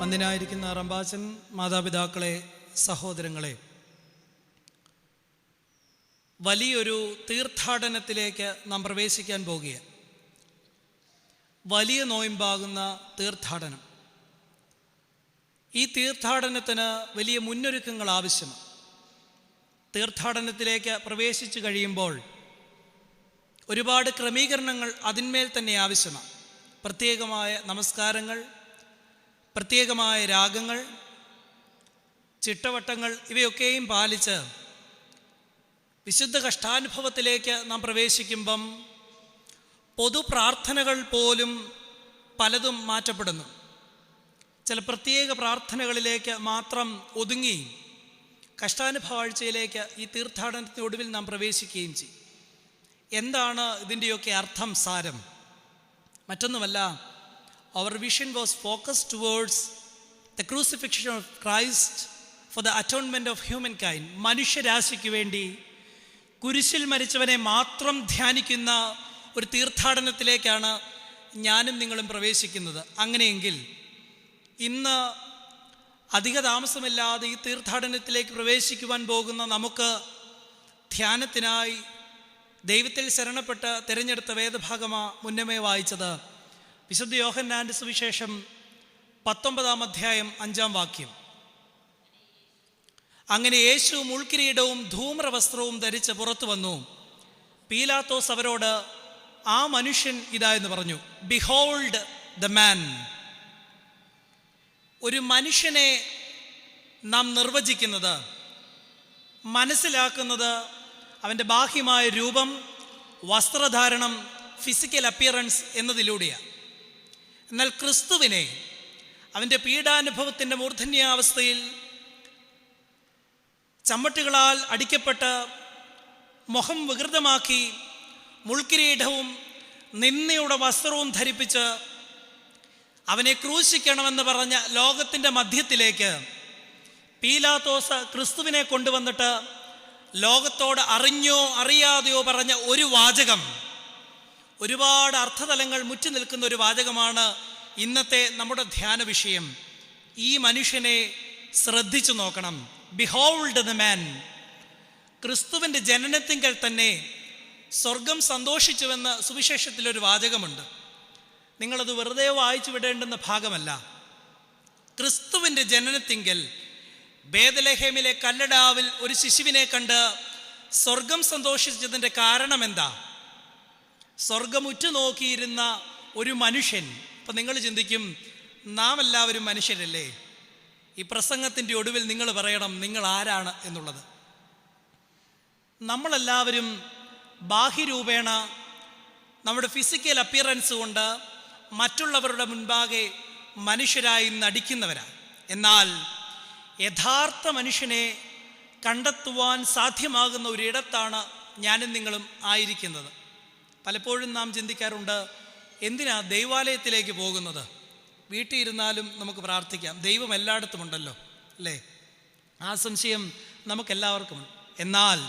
വന്ദിനായിരിക്കുന്ന റമ്പാച്ചൻ, മാതാപിതാക്കളെ, സഹോദരങ്ങളെ, വലിയൊരു തീർത്ഥാടനത്തിലേക്ക് നാം പ്രവേശിക്കാൻ പോകുകയാണ്. വലിയ നോയമ്പാകുന്ന തീർത്ഥാടനം. ഈ തീർത്ഥാടനത്തിന് വലിയ മുന്നൊരുക്കങ്ങൾ ആവശ്യമാണ്. തീർത്ഥാടനത്തിലേക്ക് പ്രവേശിച്ചു കഴിയുമ്പോൾ ഒരുപാട് ക്രമീകരണങ്ങൾ അതിന്മേൽ തന്നെ ആവശ്യമാണ്. പ്രത്യേകമായ നമസ്കാരങ്ങൾ, പ്രത്യേകമായ രാഗങ്ങൾ, ചിട്ടവട്ടങ്ങൾ ഇവയൊക്കെയും പാലിച്ച് വിശുദ്ധ കഷ്ടാനുഭവത്തിലേക്ക് നാം പ്രവേശിക്കുമ്പം പൊതുപ്രാർത്ഥനകൾ പോലും പലതും മാറ്റപ്പെടുന്നു. ചില പ്രത്യേക പ്രാർത്ഥനകളിലേക്ക് മാത്രം ഒതുങ്ങി കഷ്ടാനുഭവ ആഴ്ചയിലേക്ക് ഈ തീർത്ഥാടനത്തിനൊടുവിൽ നാം പ്രവേശിക്കുകയും ചെയ്യും. എന്താണ് ഇതിൻ്റെയൊക്കെ അർത്ഥം, സാരം? മറ്റൊന്നുമല്ല, our vision was focused towards the crucifixion of Christ for the atonement of humankind. മനുഷ്യരാശിക്ക് വേണ്ടി കുരിശിൽ മരിച്ചവനെ മാത്രം ധ്യാനിക്കുന്ന ഒരു തീർത്ഥാടനത്തിലേക്കാണ് ഞാനും നിങ്ങളും പ്രവേശിക്കുന്നത്. അങ്ങനെയെങ്കിൽ ഇന്ന് അധിക താമസമില്ലാതെ ഈ തീർത്ഥാടനത്തിലേക്ക് പ്രവേശിക്കുവാൻ പോകുന്ന നമുക്ക് ധ്യാനത്തിനായി ദൈവത്തിൽ ശരണപ്പെട്ട് തിരഞ്ഞെടുത്ത വേദഭാഗമാ മുന്നമേ വായിച്ചത്. വിശുദ്ധ യോഹന്നാന്റെ സുവിശേഷം 19-ാം അധ്യായം 5-ാം വാക്യം. അങ്ങനെ യേശു മുൾക്കിരീടവും ധൂമ്രവസ്ത്രവും ധരിച്ച് പുറത്തു വന്നു. പീലാത്തോസ് അവരോട്, ആ മനുഷ്യൻ ഇതാ എന്ന് പറഞ്ഞു. ബിഹോൾഡ് ദ മാൻ. ഒരു മനുഷ്യനെ നാം നിർവചിക്കുന്നത്, മനസ്സിലാക്കുന്നത് അവൻ്റെ ബാഹ്യമായ രൂപം, വസ്ത്രധാരണം, ഫിസിക്കൽ അപ്പിയറൻസ് എന്നതിലൂടെയാണ്. എന്നാൽ ക്രിസ്തുവിനെ അവൻ്റെ പീഡാനുഭവത്തിൻ്റെ മൂർധന്യാവസ്ഥയിൽ ചമ്മട്ടുകളാൽ അടിക്കപ്പെട്ട് മുഖം വികൃതമാക്കി മുൾക്കിരീടവും നിന്ദയുടെ വസ്ത്രവും ധരിപ്പിച്ച് അവനെ ക്രൂശിക്കണമെന്ന് പറഞ്ഞ ലോകത്തിൻ്റെ മധ്യത്തിലേക്ക് പീലാത്തോസ് ക്രിസ്തുവിനെ കൊണ്ടുവന്നിട്ട് ലോകത്തോട് അറിഞ്ഞോ അറിയാതെയോ പറഞ്ഞ ഒരു വാചകം, ഒരുപാട് അർത്ഥതലങ്ങൾ മുറ്റി നിൽക്കുന്ന ഒരു വാചകമാണ് ഇന്നത്തെ നമ്മുടെ ധ്യാന വിഷയം. ഈ മനുഷ്യനെ ശ്രദ്ധിച്ചു നോക്കണം. ബിഹോൾഡ് ദ മാൻ. ക്രിസ്തുവിൻ്റെ ജനനത്തിങ്കൽ തന്നെ സ്വർഗം സന്തോഷിച്ചുവെന്ന് സുവിശേഷത്തിലൊരു വാചകമുണ്ട്. നിങ്ങളത് വെറുതെ വായിച്ചു വിടേണ്ടുന്ന ഭാഗമല്ല. ക്രിസ്തുവിൻ്റെ ജനനത്തിങ്കൽ ബേത്ലഹേമിലെ കല്ലടാവിൽ ഒരു ശിശുവിനെ കണ്ട് സ്വർഗം സന്തോഷിച്ചതിൻ്റെ കാരണം എന്താ? സ്വർഗം ഉറ്റുനോക്കിയിരുന്ന ഒരു മനുഷ്യൻ. അപ്പം നിങ്ങൾ ചിന്തിക്കും, നാം എല്ലാവരും മനുഷ്യരല്ലേ? ഈ പ്രസംഗത്തിൻ്റെ ഒടുവിൽ നിങ്ങൾ പറയണം നിങ്ങൾ ആരാണ് എന്നുള്ളത്. നമ്മളെല്ലാവരും ബാഹ്യരൂപേണ നമ്മുടെ ഫിസിക്കൽ അപ്പിയറൻസ് കൊണ്ട് മറ്റുള്ളവരുടെ മുൻപാകെ മനുഷ്യരായി നടിക്കുന്നവരാണ്. എന്നാൽ യഥാർത്ഥ മനുഷ്യനെ കണ്ടെത്തുവാൻ സാധ്യമാകുന്ന ഒരിടത്താണ് ഞാനും നിങ്ങളും ആയിരിക്കുന്നത്. പലപ്പോഴും നാം ചിന്തിക്കാറുണ്ട്, എന്തിനാ ദൈവാലയത്തിലേക്ക് പോകുന്നത്? വീട്ടിൽ ഇരുന്നാലും നമുക്ക് പ്രാർത്ഥിക്കാം, ദൈവം എല്ലായിടത്തും ഉണ്ടല്ലോ, അല്ലേ? ആ സംശയം നമുക്കെല്ലാവർക്കുമുണ്ട്. എന്നാൽ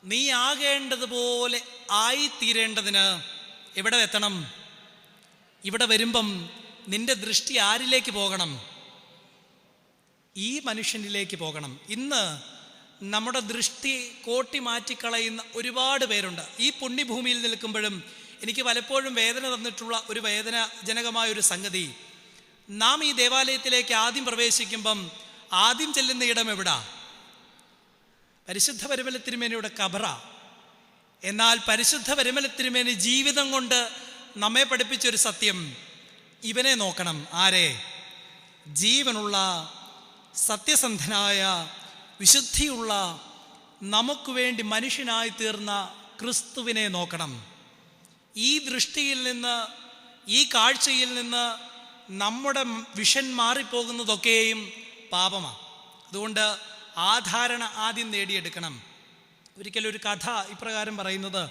നീ ആകേണ്ടതുപോലെ ആയിത്തീരേണ്ടതിന് എവിടെ എത്തണം? ഇവിടെ വരുമ്പം നിന്റെ ദൃഷ്ടി ആരിലേക്ക് പോകണം? ഈ മനുഷ്യനിലേക്ക് പോകണം. ഇന്ന് നമ്മുടെ ദൃഷ്ടി കോട്ടി മാറ്റിക്കളയുന്ന ഒരുപാട് പേരുണ്ട്. ഈ പുണ്യഭൂമിയിൽ നിൽക്കുമ്പോഴും എനിക്ക് പലപ്പോഴും വേദന തന്നിട്ടുള്ള ഒരു വേദനാജനകമായൊരു സംഗതി, നാം ഈ ദേവാലയത്തിലേക്ക് ആദ്യം പ്രവേശിക്കുമ്പം ആദ്യം ചെല്ലുന്ന ഇടം എവിടാ? പരിശുദ്ധ പരിമല തിരുമേനിയുടെ കബറ. എന്നാൽ പരിശുദ്ധ പരിമല തിരുമേനി ജീവിതം കൊണ്ട് നമ്മെ പഠിപ്പിച്ചൊരു സത്യം, ഇവനെ നോക്കണം. ആരെ? ജീവനുള്ള, സത്യസന്ധനായ, വിശുദ്ധിയുള്ള, നമുക്ക് വേണ്ടി മനുഷ്യനായി തീർന്ന ക്രിസ്തുവിനെ നോക്കണം. ഈ ദൃഷ്ടിയിൽ നിന്ന്, ഈ കാഴ്ചയിൽ നിന്ന് നമ്മുടെ വിഷൻ മാറിപ്പോകുന്നതൊക്കെയും പാപമാണ്. അതുകൊണ്ട് ആ ധാരണ ആദ്യം നേടിയെടുക്കണം. ഒരിക്കലൊരു കഥ ഇപ്രകാരം പറയുന്നത്,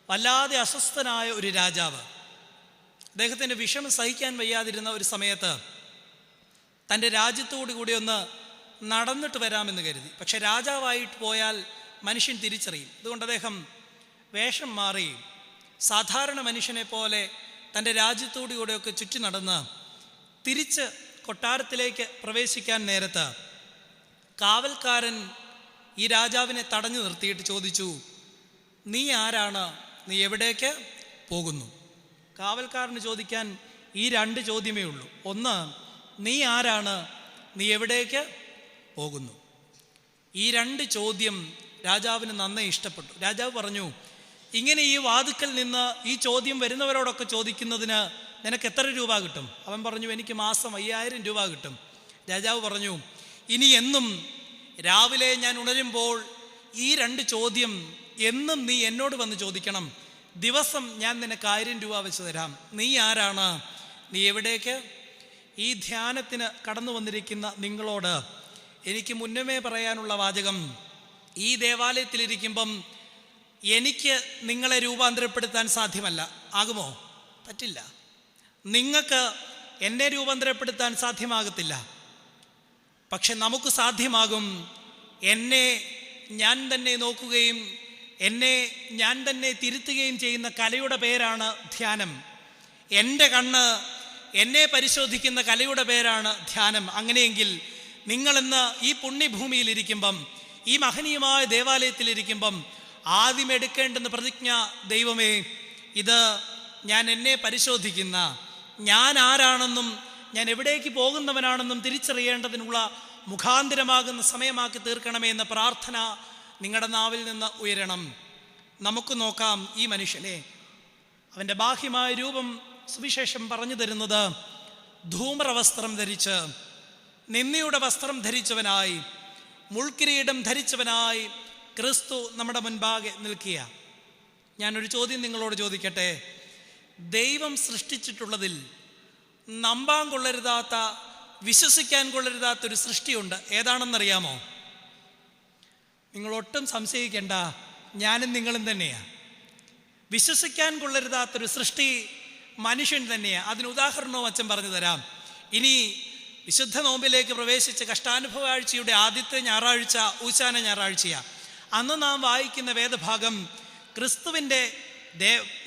വല്ലാതെ അസ്വസ്ഥനായ ഒരു രാജാവ്, അദ്ദേഹത്തിൻ്റെ വിഷമം സഹിക്കാൻ വയ്യാതിരുന്ന ഒരു സമയത്ത് തൻ്റെ രാജ്യത്തോടു കൂടി ഒന്ന് നടന്നിട്ട് വരാമെന്ന് കരുതി. പക്ഷെ രാജാവായിട്ട് പോയാൽ മനുഷ്യൻ തിരിച്ചറിയും. അതുകൊണ്ട് അദ്ദേഹം വേഷം മാറി സാധാരണ മനുഷ്യനെ പോലെ തൻ്റെ രാജ്യത്തോടു കൂടെയൊക്കെ ചുറ്റി നടന്ന് തിരിച്ച് കൊട്ടാരത്തിലേക്ക് പ്രവേശിക്കാൻ നേരത്ത് കാവൽക്കാരൻ ഈ രാജാവിനെ തടഞ്ഞു നിർത്തിയിട്ട് ചോദിച്ചു, നീ ആരാണ്? നീ എവിടേക്ക് പോകുന്നു? കാവൽക്കാരന് ചോദിക്കാൻ ഈ 2 ചോദ്യമേ ഉള്ളൂ. ഒന്ന്, നീ ആരാണ്? നീ എവിടേക്ക് പോകുന്നു? ഈ 2 ചോദ്യം രാജാവിന് നന്നേ ഇഷ്ടപ്പെട്ടു. രാജാവ് പറഞ്ഞു, ഇങ്ങനെ ഈ വാതുക്കൽ നിന്ന് ഈ ചോദ്യം വരുന്നവരോടൊക്കെ ചോദിക്കുന്നതിന് നിനക്ക് എത്ര രൂപ കിട്ടും? അവൻ പറഞ്ഞു, എനിക്ക് മാസം 5000 രൂപ കിട്ടും. രാജാവ് പറഞ്ഞു, ഇനി എന്നും രാവിലെ ഞാൻ ഉണരുമ്പോൾ ഈ 2 ചോദ്യം എന്നും നീ എന്നോട് വന്ന് ചോദിക്കണം. ദിവസം ഞാൻ നിനക്ക് 1000 രൂപ വെച്ച് തരാം. നീ ആരാണ്? നീ എവിടേക്ക്? ഈ ധ്യാനത്തിന് കടന്നു വന്നിരിക്കുന്ന നിങ്ങളോട് എനിക്ക് മുന്നമേ പറയാനുള്ള വാചകം, ഈ ദേവാലയത്തിലിരിക്കുമ്പം എനിക്ക് നിങ്ങളെ രൂപാന്തരപ്പെടുത്താൻ സാധ്യമല്ല. ആകുമോ? പറ്റില്ല. നിങ്ങൾക്ക് എന്നെ രൂപാന്തരപ്പെടുത്താൻ സാധ്യമാകത്തില്ല. പക്ഷെ നമുക്ക് സാധ്യമാകും. എന്നെ ഞാൻ തന്നെ നോക്കുകയും എന്നെ ഞാൻ തന്നെ തിരുത്തുകയും ചെയ്യുന്ന കലയുടെ പേരാണ് ധ്യാനം. എൻ്റെ കണ്ണ് എന്നെ പരിശോധിക്കുന്ന കലയുടെ പേരാണ് ധ്യാനം. അങ്ങനെയെങ്കിൽ നിങ്ങളിന്ന് ഈ പുണ്യഭൂമിയിലിരിക്കുമ്പം, ഈ മഹനീയമായ ദേവാലയത്തിലിരിക്കുമ്പം ആദ്യം എടുക്കേണ്ടുന്ന പ്രതിജ്ഞ, ദൈവമേ, ഇത് ഞാൻ എന്നെ പരിശോധിക്കുന്ന, ഞാൻ ആരാണെന്നും ഞാൻ എവിടേക്ക് പോകുന്നവനാണെന്നും തിരിച്ചറിയേണ്ടതിനുള്ള മുഖാന്തരമാകുന്ന സമയമാക്കി തീർക്കണമേ എന്ന പ്രാർത്ഥന നിങ്ങളുടെ നാവിൽ നിന്ന് ഉയരണം. നമുക്ക് നോക്കാം ഈ മനുഷ്യനെ. അവൻ്റെ ബാഹ്യമായ രൂപം സുവിശേഷം പറഞ്ഞു തരുന്നത് ധൂമ്രവസ്ത്രം ധരിച്ച്, നിന്ദയുടെ വസ്ത്രം ധരിച്ചവനായി, മുൾക്കിരീടം ധരിച്ചവനായി ക്രിസ്തു നമ്മുടെ മുൻപാകെ നിൽക്കുക. ഞാനൊരു ചോദ്യം നിങ്ങളോട് ചോദിക്കട്ടെ. ദൈവം സൃഷ്ടിച്ചിട്ടുള്ളതിൽ നമ്പാൻ കൊള്ളരുതാത്ത, വിശ്വസിക്കാൻ കൊള്ളരുതാത്തൊരു സൃഷ്ടിയുണ്ട്. ഏതാണെന്നറിയാമോ? നിങ്ങളൊട്ടും സംശയിക്കേണ്ട, ഞാനും നിങ്ങളും തന്നെയാണ്. വിശ്വസിക്കാൻ കൊള്ളരുതാത്തൊരു സൃഷ്ടി മനുഷ്യൻ തന്നെയാണ്. അതിന് ഉദാഹരണവും അച്ഛൻ പറഞ്ഞു തരാം. ഇനി വിശുദ്ധ നോമ്പിലേക്ക് പ്രവേശിച്ച കഷ്ടാനുഭവ ആഴ്ചയുടെ ആദ്യത്തെ ഞായറാഴ്ച ഊശാന ഞായറാഴ്ചയാണ്. അന്ന് നാം വായിക്കുന്ന വേദഭാഗം ക്രിസ്തുവിൻ്റെ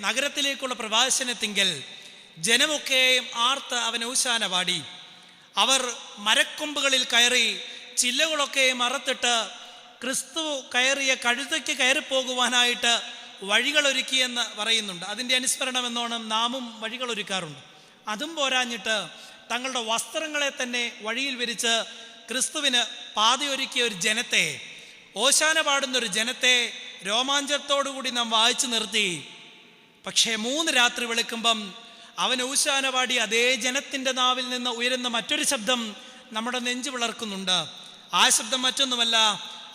നഗരത്തിലേക്കുള്ള പ്രവാസനത്തിങ്കൽ ജനമൊക്കെയും ആർത്ത് അവൻ ഊശാന പാടി. അവർ മരക്കൊമ്പുകളിൽ കയറി ചില്ലകളൊക്കെ മറത്തിട്ട് ക്രിസ്തു കയറിയ കഴുതയ്ക്ക് കയറിപ്പോകുവാനായിട്ട് വഴികളൊരുക്കിയെന്ന് പറയുന്നുണ്ട്. അതിൻ്റെ അനുസ്മരണം എന്നോണം നാമും വഴികളൊരുക്കാറുണ്ട്. അതും പോരാഞ്ഞിട്ട് തങ്ങളുടെ വസ്ത്രങ്ങളെ തന്നെ വഴിയിൽ വിരിച്ച് ക്രിസ്തുവിന് പാതയൊരുക്കിയ ഒരു ജനത്തെ, ഓശാന പാടുന്നൊരു ജനത്തെ രോമാഞ്ചത്തോടുകൂടി നാം വായിച്ചു നിർത്തി. പക്ഷേ 3 രാത്രി വെളുക്കുമ്പം അവൻ ഊശാന പാടി അതേ ജനത്തിൻ്റെ നാവിൽ നിന്ന് ഉയരുന്ന മറ്റൊരു ശബ്ദം നമ്മുടെ നെഞ്ചു വിളർക്കുന്നുണ്ട്. ആ ശബ്ദം മറ്റൊന്നുമല്ല,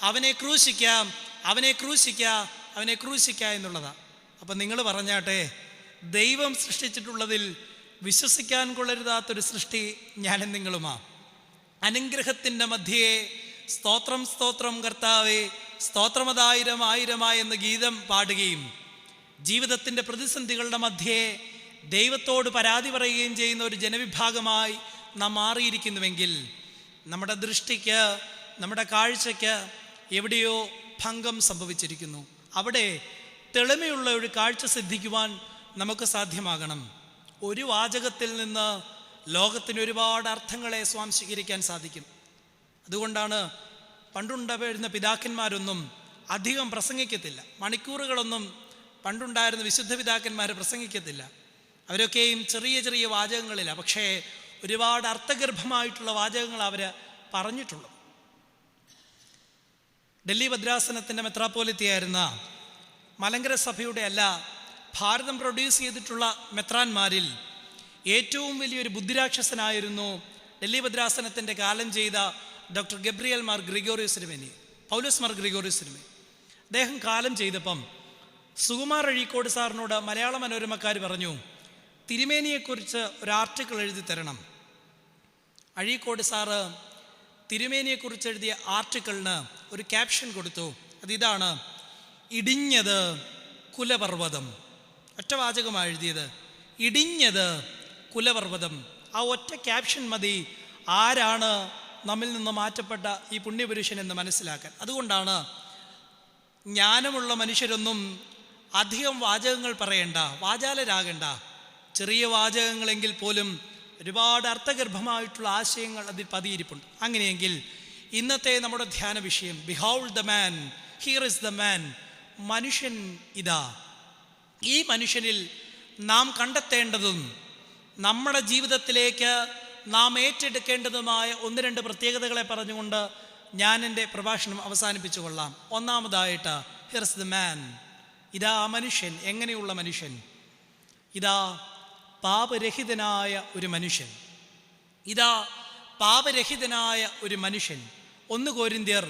അവനെ ക്രൂശിക്കാം, അവനെ ക്രൂശിക്കാം, അവനെ ക്രൂശിക്കാം എന്നുള്ളതാണ്. അപ്പം നിങ്ങൾ പറഞ്ഞാട്ടെ, ദൈവം സൃഷ്ടിച്ചിട്ടുള്ളതിൽ വിശ്വസിക്കാൻ കൊള്ളരുതാത്തൊരു സൃഷ്ടി ഞാനും നിങ്ങളുമാ. അനുഗ്രഹത്തിൻ്റെ മധ്യേ സ്തോത്രം സ്തോത്രം കർത്താവേ, സ്തോത്രമതായിരം ആയിരമായി എന്ന ഗീതം പാടുകയും ജീവിതത്തിൻ്റെ പ്രതിസന്ധികളുടെ മധ്യേ ദൈവത്തോട് പരാതി പറയുകയും ചെയ്യുന്ന ഒരു ജനവിഭാഗമായി നാം മാറിയിരിക്കുന്നുവെങ്കിൽ നമ്മുടെ ദൃഷ്ടിക്ക്, നമ്മുടെ കാഴ്ചയ്ക്ക് എവിടെയോ ഭംഗം സംഭവിച്ചിരിക്കുന്നു. അവിടെ തെളിമയുള്ള ഒരു കാഴ്ച സിദ്ധിക്കുവാൻ നമുക്ക് സാധ്യമാകണം. ഒരു വാചകത്തിൽ നിന്ന് ലോകത്തിന് ഒരുപാട് അർത്ഥങ്ങളെ സ്വാംശീകരിക്കാൻ സാധിക്കും. അതുകൊണ്ടാണ് പണ്ടുണ്ടായിരുന്ന പിതാക്കന്മാരൊന്നും അധികം പ്രസംഗിക്കത്തില്ല. മണിക്കൂറുകളൊന്നും പണ്ടുണ്ടായിരുന്ന വിശുദ്ധ പിതാക്കന്മാർ പ്രസംഗിക്കത്തില്ല. അവരൊക്കെയും ചെറിയ ചെറിയ വാചകങ്ങളിലാണ്, പക്ഷേ ഒരുപാട് അർത്ഥഗർഭമായിട്ടുള്ള വാചകങ്ങൾ അവർ പറഞ്ഞിട്ടുള്ളൂ. ഡൽഹി ഭദ്രാസനത്തിൻ്റെ മെത്രാപ്പോലിത്തയായിരുന്ന മലങ്കര സഭയുടെ അല്ല, ഭാരതം പ്രൊഡ്യൂസ് ചെയ്തിട്ടുള്ള മെത്രാന്മാരിൽ ഏറ്റവും വലിയൊരു ബുദ്ധിരാക്ഷസനായിരുന്നു ഡൽഹി ഭദ്രാസനത്തിൻ്റെ കാലം ചെയ്ത ഡോക്ടർ ഗബ്രിയേൽ മാർ ഗ്രിഗോറിയോസ് തിരുമേനി, പൗലോസ് മാർ ഗ്രിഗോറിയോസ് തിരുമേനി. അദ്ദേഹം കാലം ചെയ്തപ്പം സുകുമാർ അഴീക്കോട് സാറിനോട് മലയാള മനോരമക്കാർ പറഞ്ഞു, തിരുമേനിയെക്കുറിച്ച് ഒരു ആർട്ടിക്കിൾ എഴുതി തരണം. അഴീക്കോട് സാറ് തിരുമേനിയെക്കുറിച്ച് എഴുതിയ ആർട്ടിക്കിളിന് ഒരു ക്യാപ്ഷൻ കൊടുത്തു. അതിതാണ്, ഇടിഞ്ഞത് കുലപർവ്വതം. ഒറ്റ വാചകമാണ് എഴുതിയത്, ഇടിഞ്ഞത് കുലപർവ്വതം. ആ ഒറ്റ ക്യാപ്ഷൻ മതി ആരാണ് നമ്മിൽ നിന്ന് മാറ്റപ്പെട്ട ഈ പുണ്യപുരുഷൻ എന്ന് മനസ്സിലാക്കാൻ. അതുകൊണ്ടാണ് ജ്ഞാനമുള്ള മനുഷ്യരൊന്നും അധികം വാചകങ്ങൾ പറയണ്ട, വാചാലരാകണ്ട. ചെറിയ വാചകങ്ങളെങ്കിൽ പോലും ഒരുപാട് അർത്ഥഗർഭമായിട്ടുള്ള ആശയങ്ങൾ അതിൽ പതിയിരിപ്പുണ്ട്. അങ്ങനെയെങ്കിൽ ഇന്നത്തെ നമ്മുടെ ധ്യാന വിഷയം behold the man, here is the man. മനുഷ്യൻ ഇതാ. ഈ മനുഷ്യനിൽ നാം കണ്ടെത്തേണ്ടതും നമ്മുടെ ജീവിതത്തിലേക്ക് നാം ഏറ്റെടുക്കേണ്ടതുമായ 1-2 പ്രത്യേകതകളെ പറഞ്ഞുകൊണ്ട് ഞാൻ എൻ്റെ പ്രഭാഷണം അവസാനിപ്പിച്ചു കൊള്ളാം. ഒന്നാമതായിട്ട് ഹിയർ ഇസ് ദ മാൻ. ഇതാ മനുഷ്യൻ. എങ്ങനെയുള്ള മനുഷ്യൻ? ഇതാ പാപരഹിതനായ ഒരു മനുഷ്യൻ. ഇതാ പാപരഹിതനായ ഒരു മനുഷ്യൻ. 1 കൊരിന്ത്യർ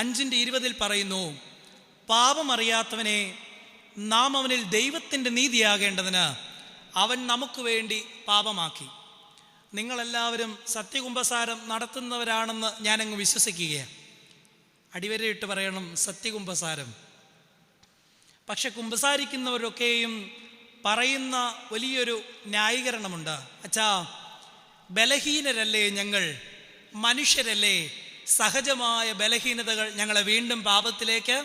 5:20 പറയുന്നു, പാപമറിയാത്തവനെ നാം അവനിൽ ദൈവത്തിൻ്റെ നീതിയാകേണ്ടതിന് അവൻ നമുക്ക് വേണ്ടി പാപമാക്കി. നിങ്ങളെല്ലാവരും സത്യകുംഭസാരം നടത്തുന്നവരാണെന്ന് ഞാനങ്ങ് വിശ്വസിക്കുകയാണ്. അടിവരയിട്ട് പറയണം സത്യകുംഭസാരം. പക്ഷെ കുമ്പസാരിക്കുന്നവരൊക്കെയും പറയുന്ന വലിയൊരു ന്യായീകരണമുണ്ട്. അച്ഛാ, ബലഹീനരല്ലേ ഞങ്ങൾ, മനുഷ്യരല്ലേ, സഹജമായ ബലഹീനതകൾ ഞങ്ങളെ വീണ്ടും പാപത്തിലേക്ക്,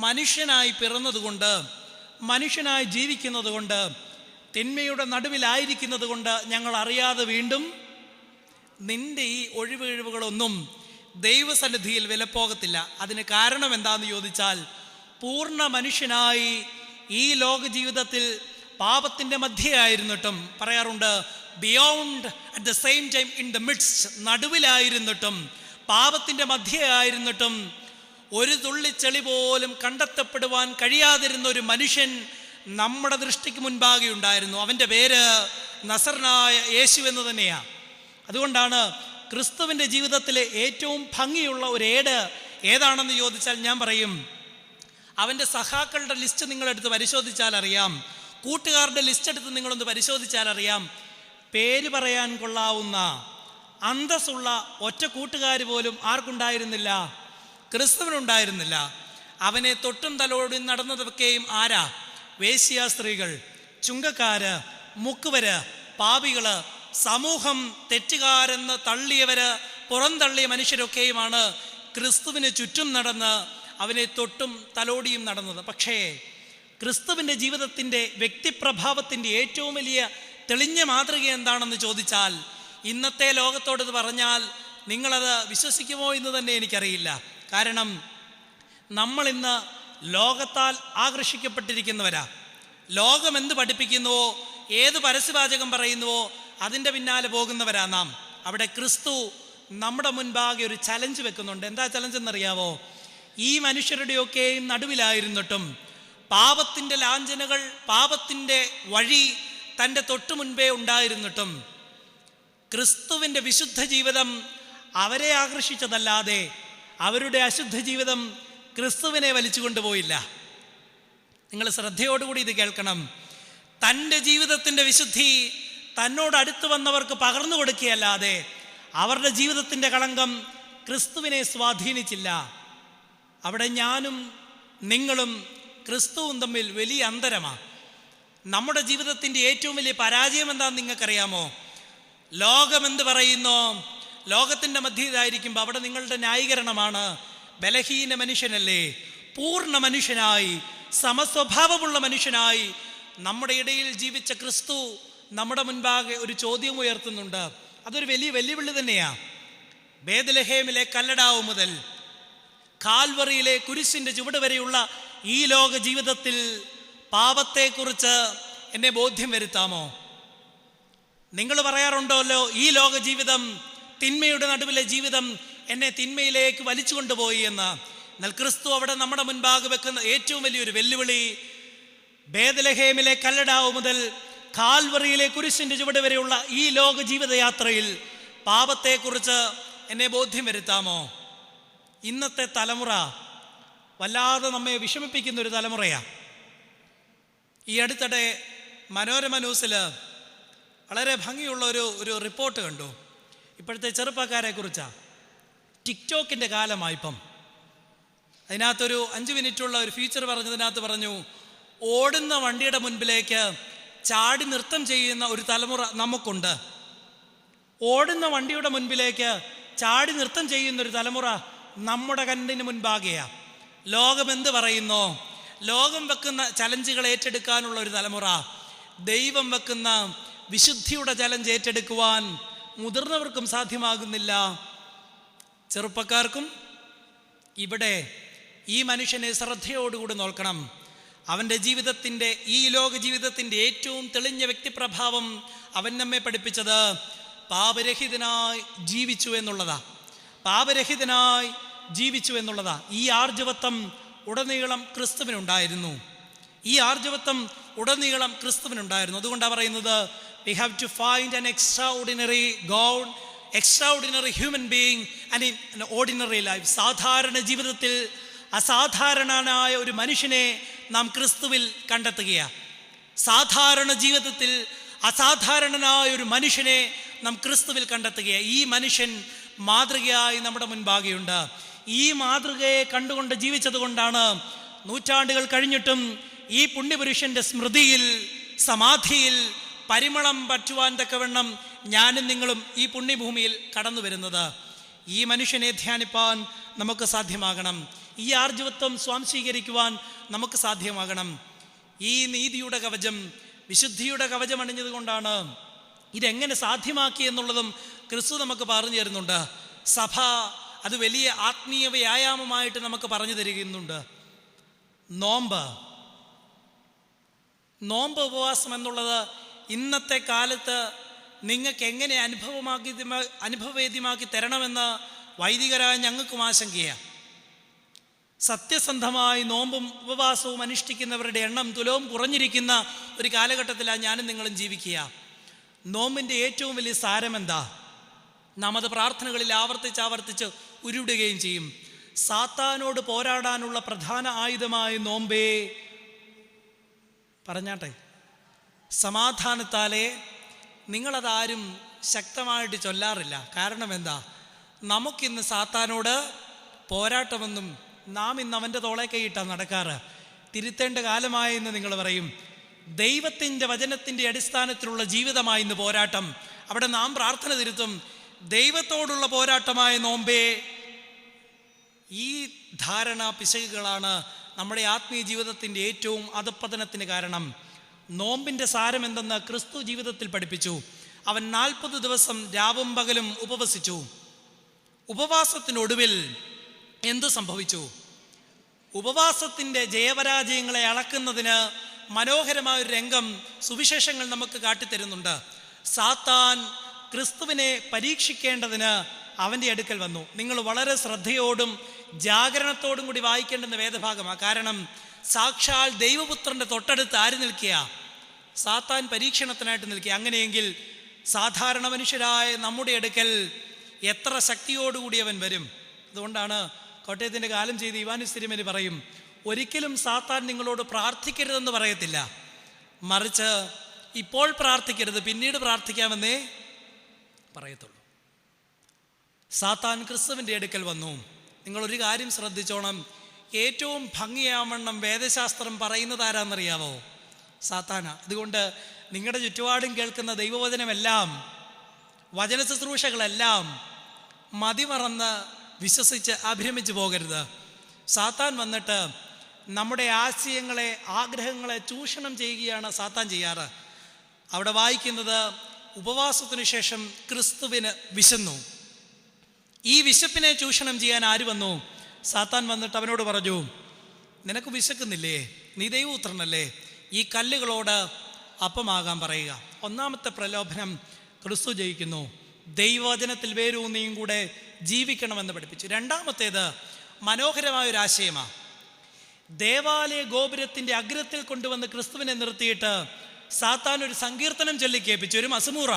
മനുഷ്യനായി പിറന്നതുകൊണ്ട്, മനുഷ്യനായി ജീവിക്കുന്നത് കൊണ്ട്, തിന്മയുടെ നടുവിലായിരിക്കുന്നത് കൊണ്ട് ഞങ്ങൾ അറിയാതെ വീണ്ടും നിന്റെ ഈ ഒഴിവുകളൊന്നും ദൈവസന്നിധിയിൽ വിലപ്പോകത്തില്ല. അതിന് കാരണം എന്താണെന്ന് ചോദിച്ചാൽ, പൂർണ്ണ മനുഷ്യനായി ഈ ലോക ജീവിതത്തിൽ പാപത്തിൻ്റെ മധ്യയായിരുന്നിട്ടും, പറയാറുണ്ട് beyond at the same time in the midst, നടുവിലായിരുന്നിട്ടും പാപത്തിൻ്റെ മധ്യയായിരുന്നിട്ടും ഒരു തുള്ളി ചെളി പോലും കണ്ടെത്തപ്പെടുവാൻ കഴിയാതിരുന്ന ഒരു മനുഷ്യൻ നമ്മുടെ ദൃഷ്ടിക്ക് മുൻപാകെ ഉണ്ടായിരുന്നു. അവൻ്റെ പേര് നസറനായ യേശു എന്ന് തന്നെയാണ്. അതുകൊണ്ടാണ് ക്രിസ്തുവിൻ്റെ ജീവിതത്തിലെ ഏറ്റവും ഭംഗിയുള്ള ഒരു ഏട് ഏതാണെന്ന് ചോദിച്ചാൽ ഞാൻ പറയും, അവൻ്റെ സഖാക്കളുടെ ലിസ്റ്റ് നിങ്ങളെടുത്ത് പരിശോധിച്ചാൽ അറിയാം, കൂട്ടുകാരുടെ ലിസ്റ്റ് എടുത്ത് നിങ്ങളൊന്ന് പരിശോധിച്ചാൽ അറിയാം, പേര് പറയാൻ കൊള്ളാവുന്ന അന്തസ്സുള്ള ഒറ്റ കൂട്ടുകാർ പോലും ആർക്കുണ്ടായിരുന്നില്ല? ക്രിസ്തുവിനുണ്ടായിരുന്നില്ല. അവനെ തൊട്ടും തലോടും നടന്നതൊക്കെയും ആരാ? വേശ്യ സ്ത്രീകൾ, ചുങ്കക്കാര്, മുക്കുവര്, പാപികള്, സമൂഹം തെറ്റുകാരെന്ന് തള്ളിയവര്, പുറന്തള്ളിയ മനുഷ്യരൊക്കെയുമാണ് ക്രിസ്തുവിന് ചുറ്റും നടന്ന് അവനെ തൊട്ടും തലോടിയും നടന്നത്. പക്ഷേ ക്രിസ്തുവിൻ്റെ ജീവിതത്തിൻ്റെ വ്യക്തിപ്രഭാവത്തിൻ്റെ ഏറ്റവും വലിയ തെളിഞ്ഞ മാതൃക എന്താണെന്ന് ചോദിച്ചാൽ, ഇന്നത്തെ ലോകത്തോടത് പറഞ്ഞാൽ നിങ്ങളത് വിശ്വസിക്കുമോ എന്ന് തന്നെ എനിക്കറിയില്ല. കാരണം നമ്മളിന്ന് ലോകത്താൽ ആകർഷിക്കപ്പെട്ടിരിക്കുന്നവരാ. ലോകം എന്ത് പഠിപ്പിക്കുന്നുവോ, ഏത് പരസ്യവാചകം പറയുന്നുവോ അതിൻ്റെ പിന്നാലെ പോകുന്നവരാ നാം. അവിടെ ക്രിസ്തു നമ്മുടെ മുൻപാകെ ഒരു ചലഞ്ച് വെക്കുന്നുണ്ട്. എന്താ ചലഞ്ച് എന്നറിയാവോ? ഈ മനുഷ്യരുടെയൊക്കെയും നടുവിലായിരുന്നിട്ടും, പാപത്തിൻ്റെ ലാഞ്ചനകൾ, പാപത്തിൻ്റെ വഴി തൻ്റെ തൊട്ടു മുൻപേ ഉണ്ടായിരുന്നിട്ടും, ക്രിസ്തുവിൻ്റെ വിശുദ്ധ ജീവിതം അവരെ ആകർഷിച്ചതല്ലാതെ അവരുടെ അശുദ്ധ ജീവിതം ക്രിസ്തുവിനെ വലിച്ചു കൊണ്ടുപോയില്ല. നിങ്ങൾ ശ്രദ്ധയോടുകൂടി ഇത് കേൾക്കണം. തൻ്റെ ജീവിതത്തിൻ്റെ വിശുദ്ധി തന്നോട് അടുത്ത് വന്നവർക്ക് പകർന്നു കൊടുക്കുകയല്ലാതെ അവരുടെ ജീവിതത്തിൻ്റെ കളങ്കം ക്രിസ്തുവിനെ സ്വാധീനിച്ചില്ല. അവിടെ ഞാനും നിങ്ങളും ക്രിസ്തുവും തമ്മിൽ വലിയ അന്തരമാണ്. നമ്മുടെ ജീവിതത്തിൻ്റെ ഏറ്റവും വലിയ പരാജയം എന്താണെന്ന് നിങ്ങൾക്കറിയാമോ? ലോകം എന്ത് പറയുന്നോ, ലോകത്തിൻ്റെ മധ്യയിലായിരിക്കുമ്പോൾ അവിടെ നിങ്ങളുടെ ന്യായീകരണമാണ്, ബലഹീന മനുഷ്യനല്ലേ, പൂർണ്ണ മനുഷ്യനായി സമസ്വഭാവമുള്ള മനുഷ്യനായി നമ്മുടെ ഇടയിൽ ജീവിച്ച ക്രിസ്തു നമ്മുടെ മുൻപാകെ ഒരു ചോദ്യം ഉയർത്തുന്നുണ്ട്. അതൊരു വലിയ വെല്ലുവിളി തന്നെയാണ്. ബേത്ലഹേമിലെ കല്ലടാവ് മുതൽ കാൽവറിയിലെ കുരിശിൻ്റെ ചുവട് വരെയുള്ള ഈ ലോക ജീവിതത്തിൽ പാപത്തെക്കുറിച്ച് എന്നെ ബോധ്യം വരുത്താമോ? നിങ്ങൾ പറയാറുണ്ടല്ലോ, ഈ ലോക ജീവിതം, തിന്മയുടെ നടുവിലെ ജീവിതം എന്നെ തിന്മയിലേക്ക് വലിച്ചു കൊണ്ടുപോയി എന്ന്. എന്നാൽ ക്രിസ്തു അവിടെ നമ്മുടെ മുൻപാകെ വെക്കുന്ന ഏറ്റവും വലിയൊരു വെല്ലുവിളി, ബേത്ലഹേമിലെ കല്ലടാവ് മുതൽ കാൽവറിയിലെ കുരിശിൻ്റെ ചുവട് വരെയുള്ള ഈ ലോക ജീവിതയാത്രയിൽ പാപത്തെക്കുറിച്ച് എന്നെ ബോധ്യം വരുത്താമോ? ഇന്നത്തെ തലമുറ വല്ലാതെ നമ്മെ വിഷമിപ്പിക്കുന്നൊരു തലമുറയാണ്. ഈ അടുത്തിടെ മനോരമ ന്യൂസിൽ വളരെ ഭംഗിയുള്ള ഒരു റിപ്പോർട്ട് കണ്ടു. ഇപ്പോഴത്തെ ചെറുപ്പക്കാരെ കുറിച്ചാണ്. ടിക്ടോക്കിൻ്റെ കാലമായിപ്പം. അതിനകത്തൊരു 5 മിനിറ്റുള്ള ഒരു ഫീച്ചർ പറഞ്ഞതിനകത്ത് പറഞ്ഞു, ഓടുന്ന വണ്ടിയുടെ മുൻപിലേക്ക് ചാടി നൃത്തം ചെയ്യുന്ന ഒരു തലമുറ നമുക്കുണ്ട്. ഓടുന്ന വണ്ടിയുടെ മുൻപിലേക്ക് ചാടി നൃത്തം ചെയ്യുന്നൊരു തലമുറ നമ്മുടെ കണ്ണിന് മുൻപാകെയാണ്. ലോകം എന്ത് പറയുന്നോ, ലോകം വെക്കുന്ന ചലഞ്ചുകൾ ഏറ്റെടുക്കാനുള്ള ഒരു തലമുറ, ദൈവം വെക്കുന്ന വിശുദ്ധിയുടെ ചലഞ്ച് ഏറ്റെടുക്കുവാൻ മുതിർന്നവർക്കും സാധ്യമാകുന്നില്ല. ചെറുപ്പക്കാർക്കും ഇവിടെ ഈ മനുഷ്യനെ ശ്രദ്ധയോടുകൂടി നോക്കണം. അവൻ്റെ ജീവിതത്തിൻ്റെ, ഈ ലോക ജീവിതത്തിൻ്റെ ഏറ്റവും തെളിഞ്ഞ വ്യക്തിപ്രഭാവം അവൻ നമ്മെ പഠിപ്പിച്ചത് പാപരഹിതനായി ജീവിച്ചു എന്നുള്ളതാ. പാപരഹിതനായി ജീവിച്ചു എന്നുള്ളതാ. ഈ ആർജവത്വം ഉടനീളം ക്രിസ്തുവിനുണ്ടായിരുന്നു. ഈ ആർജവത്വം ഉടനീളം ക്രിസ്തുവിനുണ്ടായിരുന്നു. അതുകൊണ്ടാണ് പറയുന്നത്, we have to find an extraordinary God, extraordinary human being and in an ordinary life. സാധാരണ ജീവിതത്തിൽ അസാധാരണനായ ഒരു മനുഷ്യനെ നാം ക്രിസ്തുവിൽ കണ്ടെത്തുകയാണ്. സാധാരണ ജീവിതത്തിൽ അസാധാരണനായ ഒരു മനുഷ്യനെ നാം ക്രിസ്തുവിൽ കണ്ടെത്തുകയാണ്. ഈ മനുഷ്യൻ മാതൃകയായി നമ്മുടെ മുൻപാകെയുണ്ട്. ഈ മാതൃകയെ കണ്ടുകൊണ്ട് ജീവിച്ചത് കൊണ്ടാണ് നൂറ്റാണ്ടുകൾ കഴിഞ്ഞിട്ടും ഈ പുണ്യപുരുഷന്റെ സ്മൃതിയിൽ, സമാധിയിൽ പരിമളം പറ്റുവാൻ തക്കവണ്ണം ഞാനും നിങ്ങളും ഈ പുണ്യഭൂമിയിൽ കടന്നു വരുന്നത്. ഈ മനുഷ്യനെ ധ്യാനിപ്പാൻ നമുക്ക് സാധ്യമാകണം. ഈ ആർജവത്വം സ്വാംശീകരിക്കുവാൻ നമുക്ക് സാധ്യമാകണം. ഈ നീതിയുടെ കവചം, വിശുദ്ധിയുടെ കവചം അണിഞ്ഞത് കൊണ്ടാണ് ഇതെങ്ങനെ സാധ്യമാക്കി എന്നുള്ളതും ക്രിസ്തു നമുക്ക് പറഞ്ഞു തരുന്നുണ്ട്. സഭ അത് വലിയ ആത്മീയ വ്യായാമമായിട്ട് നമുക്ക് പറഞ്ഞു തരുന്നുണ്ട്. നോമ്പ് ഉപവാസം എന്നുള്ളത് ഇന്നത്തെ കാലത്ത് നിങ്ങൾക്ക് എങ്ങനെ അനുഭവവേദ്യമാക്കി തരണമെന്ന് വൈദികരായ ഞങ്ങൾക്കും ആശങ്കയാണ്. സത്യസന്ധമായി നോമ്പും ഉപവാസവും അനുഷ്ഠിക്കുന്നവരുടെ എണ്ണം തുലവും കുറഞ്ഞിരിക്കുന്ന ഒരു കാലഘട്ടത്തിലാണ് ഞാനും നിങ്ങളും ജീവിക്കുക. നോമ്പിൻ്റെ ഏറ്റവും വലിയ സാരമെന്താ? നാം അത് പ്രാർത്ഥനകളിൽ ആവർത്തിച്ച് ഉരുവിടുകയും ചെയ്യും. സാത്താനോട് പോരാടാനുള്ള പ്രധാന ആയുധമായ നോമ്പേ പറഞ്ഞാട്ടെ. സമാധാനത്താലേ നിങ്ങളതാരും ശക്തമായിട്ട് ചൊല്ലാറില്ല. കാരണം എന്താ? നമുക്കിന്ന് സാത്താനോട് പോരാട്ടമെന്നും നാം ഇന്ന് അവൻ്റെ തോളെ കൈയിട്ടാണ് നടക്കാറ്. തിരുത്തേണ്ട കാലമായി എന്ന് നിങ്ങൾ പറയും. ദൈവത്തിൻ്റെ വചനത്തിൻ്റെ അടിസ്ഥാനത്തിലുള്ള ജീവിതമായി ഇന്ന് പോരാട്ടം. അവിടെ നാം പ്രാർത്ഥന തിരുത്തും. ദൈവത്തോടുള്ള പോരാട്ടമായ നോമ്പേ. ഈ ധാരണ പിശകുകളാണ് നമ്മുടെ ആത്മീയ ജീവിതത്തിൻ്റെ ഏറ്റവും അധപ്പതനത്തിന് കാരണം. നോമ്പിൻ്റെ സാരം എന്തെന്ന് ക്രിസ്തു ജീവിതത്തിൽ പഠിപ്പിച്ചു. അവൻ 40 ദിവസം രാവും പകലും ഉപവസിച്ചു. ഉപവാസത്തിനൊടുവിൽ എന്തു സംഭവിച്ചു? ഉപവാസത്തിൻ്റെ ജയപരാജയങ്ങളെ അളക്കുന്നതിന് മനോഹരമായൊരു രംഗം സുവിശേഷങ്ങൾ നമുക്ക് കാട്ടിത്തരുന്നുണ്ട്. സാത്താൻ ക്രിസ്തുവിനെ പരീക്ഷിക്കേണ്ടതിന് അവൻ്റെ അടുക്കൽ വന്നു. നിങ്ങൾ വളരെ ശ്രദ്ധയോടും ജാഗരണത്തോടും കൂടി വായിക്കേണ്ടുന്ന വേദഭാഗമാണ്. കാരണം സാക്ഷാൽ ദൈവപുത്രൻ്റെ തൊട്ടടുത്ത് ആര് നിൽക്കുക? സാത്താൻ പരീക്ഷണത്തിനായിട്ട് നിൽക്കുക. അങ്ങനെയെങ്കിൽ സാധാരണ മനുഷ്യരായ നമ്മുടെ അടുക്കൽ എത്ര ശക്തിയോടുകൂടി അവൻ വരും? അതുകൊണ്ടാണ് കോട്ടയത്തിൻ്റെ കാലം ചെയ്ത് ഇവാനിസ് തിരുമേനി പറയും, ഒരിക്കലും സാത്താൻ നിങ്ങളോട് പ്രാർത്ഥിക്കരുതെന്ന് പറയത്തില്ല, മറിച്ച് ഇപ്പോൾ പ്രാർത്ഥിക്കരുത്, പിന്നീട് പ്രാർത്ഥിക്കാമെന്നേ പറയത്തുള്ളൂ. സാത്താൻ ക്രിസ്തുവിൻ്റെ അടുക്കൽ വന്നു. നിങ്ങളൊരു കാര്യം ശ്രദ്ധിച്ചോണം. ഏറ്റവും ഭംഗിയാവണ്ണം വേദശാസ്ത്രം പറയുന്നത് ആരാന്നറിയാവോ? സാത്താന. അതുകൊണ്ട് നിങ്ങളുടെ ചുറ്റുപാടും കേൾക്കുന്ന ദൈവവചനമെല്ലാം, വചന ശുശ്രൂഷകളെല്ലാം മതിമറന്ന് വിശ്വസിച്ച് അഭിരമിച്ചു പോകരുത്. സാത്താൻ വന്നിട്ട് നമ്മുടെ ആശയങ്ങളെ, ആഗ്രഹങ്ങളെ ചൂഷണം ചെയ്യുകയാണ് സാത്താൻ ചെയ്യാറ്. അവിടെ വായിക്കുന്നത്, ഉപവാസത്തിനു ശേഷം ക്രിസ്തുവിന് വിശന്നു. ഈ വിശപ്പിനെ ചൂഷണം ചെയ്യാൻ ആര് വന്നു? സാത്താൻ വന്നിട്ട് അവനോട് പറഞ്ഞു, നിനക്ക് വിശക്കുന്നില്ലേ? നീ ദൈവപുത്രനല്ലേ? ഈ കല്ലുകളോട് അപ്പമാകാൻ പറയുക. ഒന്നാമത്തെ പ്രലോഭനം ക്രിസ്തു ജയിക്കുന്നു. ദൈവവചനത്തിൽ വേരൂന്നിയും കൂടെ ജീവിക്കണമെന്ന് പഠിപ്പിച്ചു. രണ്ടാമത്തേത് മനോഹരമായൊരാശയമാണ്. ദേവാലയ ഗോപുരത്തിൻ്റെ അഗ്രത്തിൽ കൊണ്ടുവന്ന് ക്രിസ്തുവിനെ നിർത്തിയിട്ട് സാത്താൻ ഒരു സങ്കീർത്തനം ചൊല്ലിക്കേൽപ്പിച്ചു. ഒരു മസമൂറ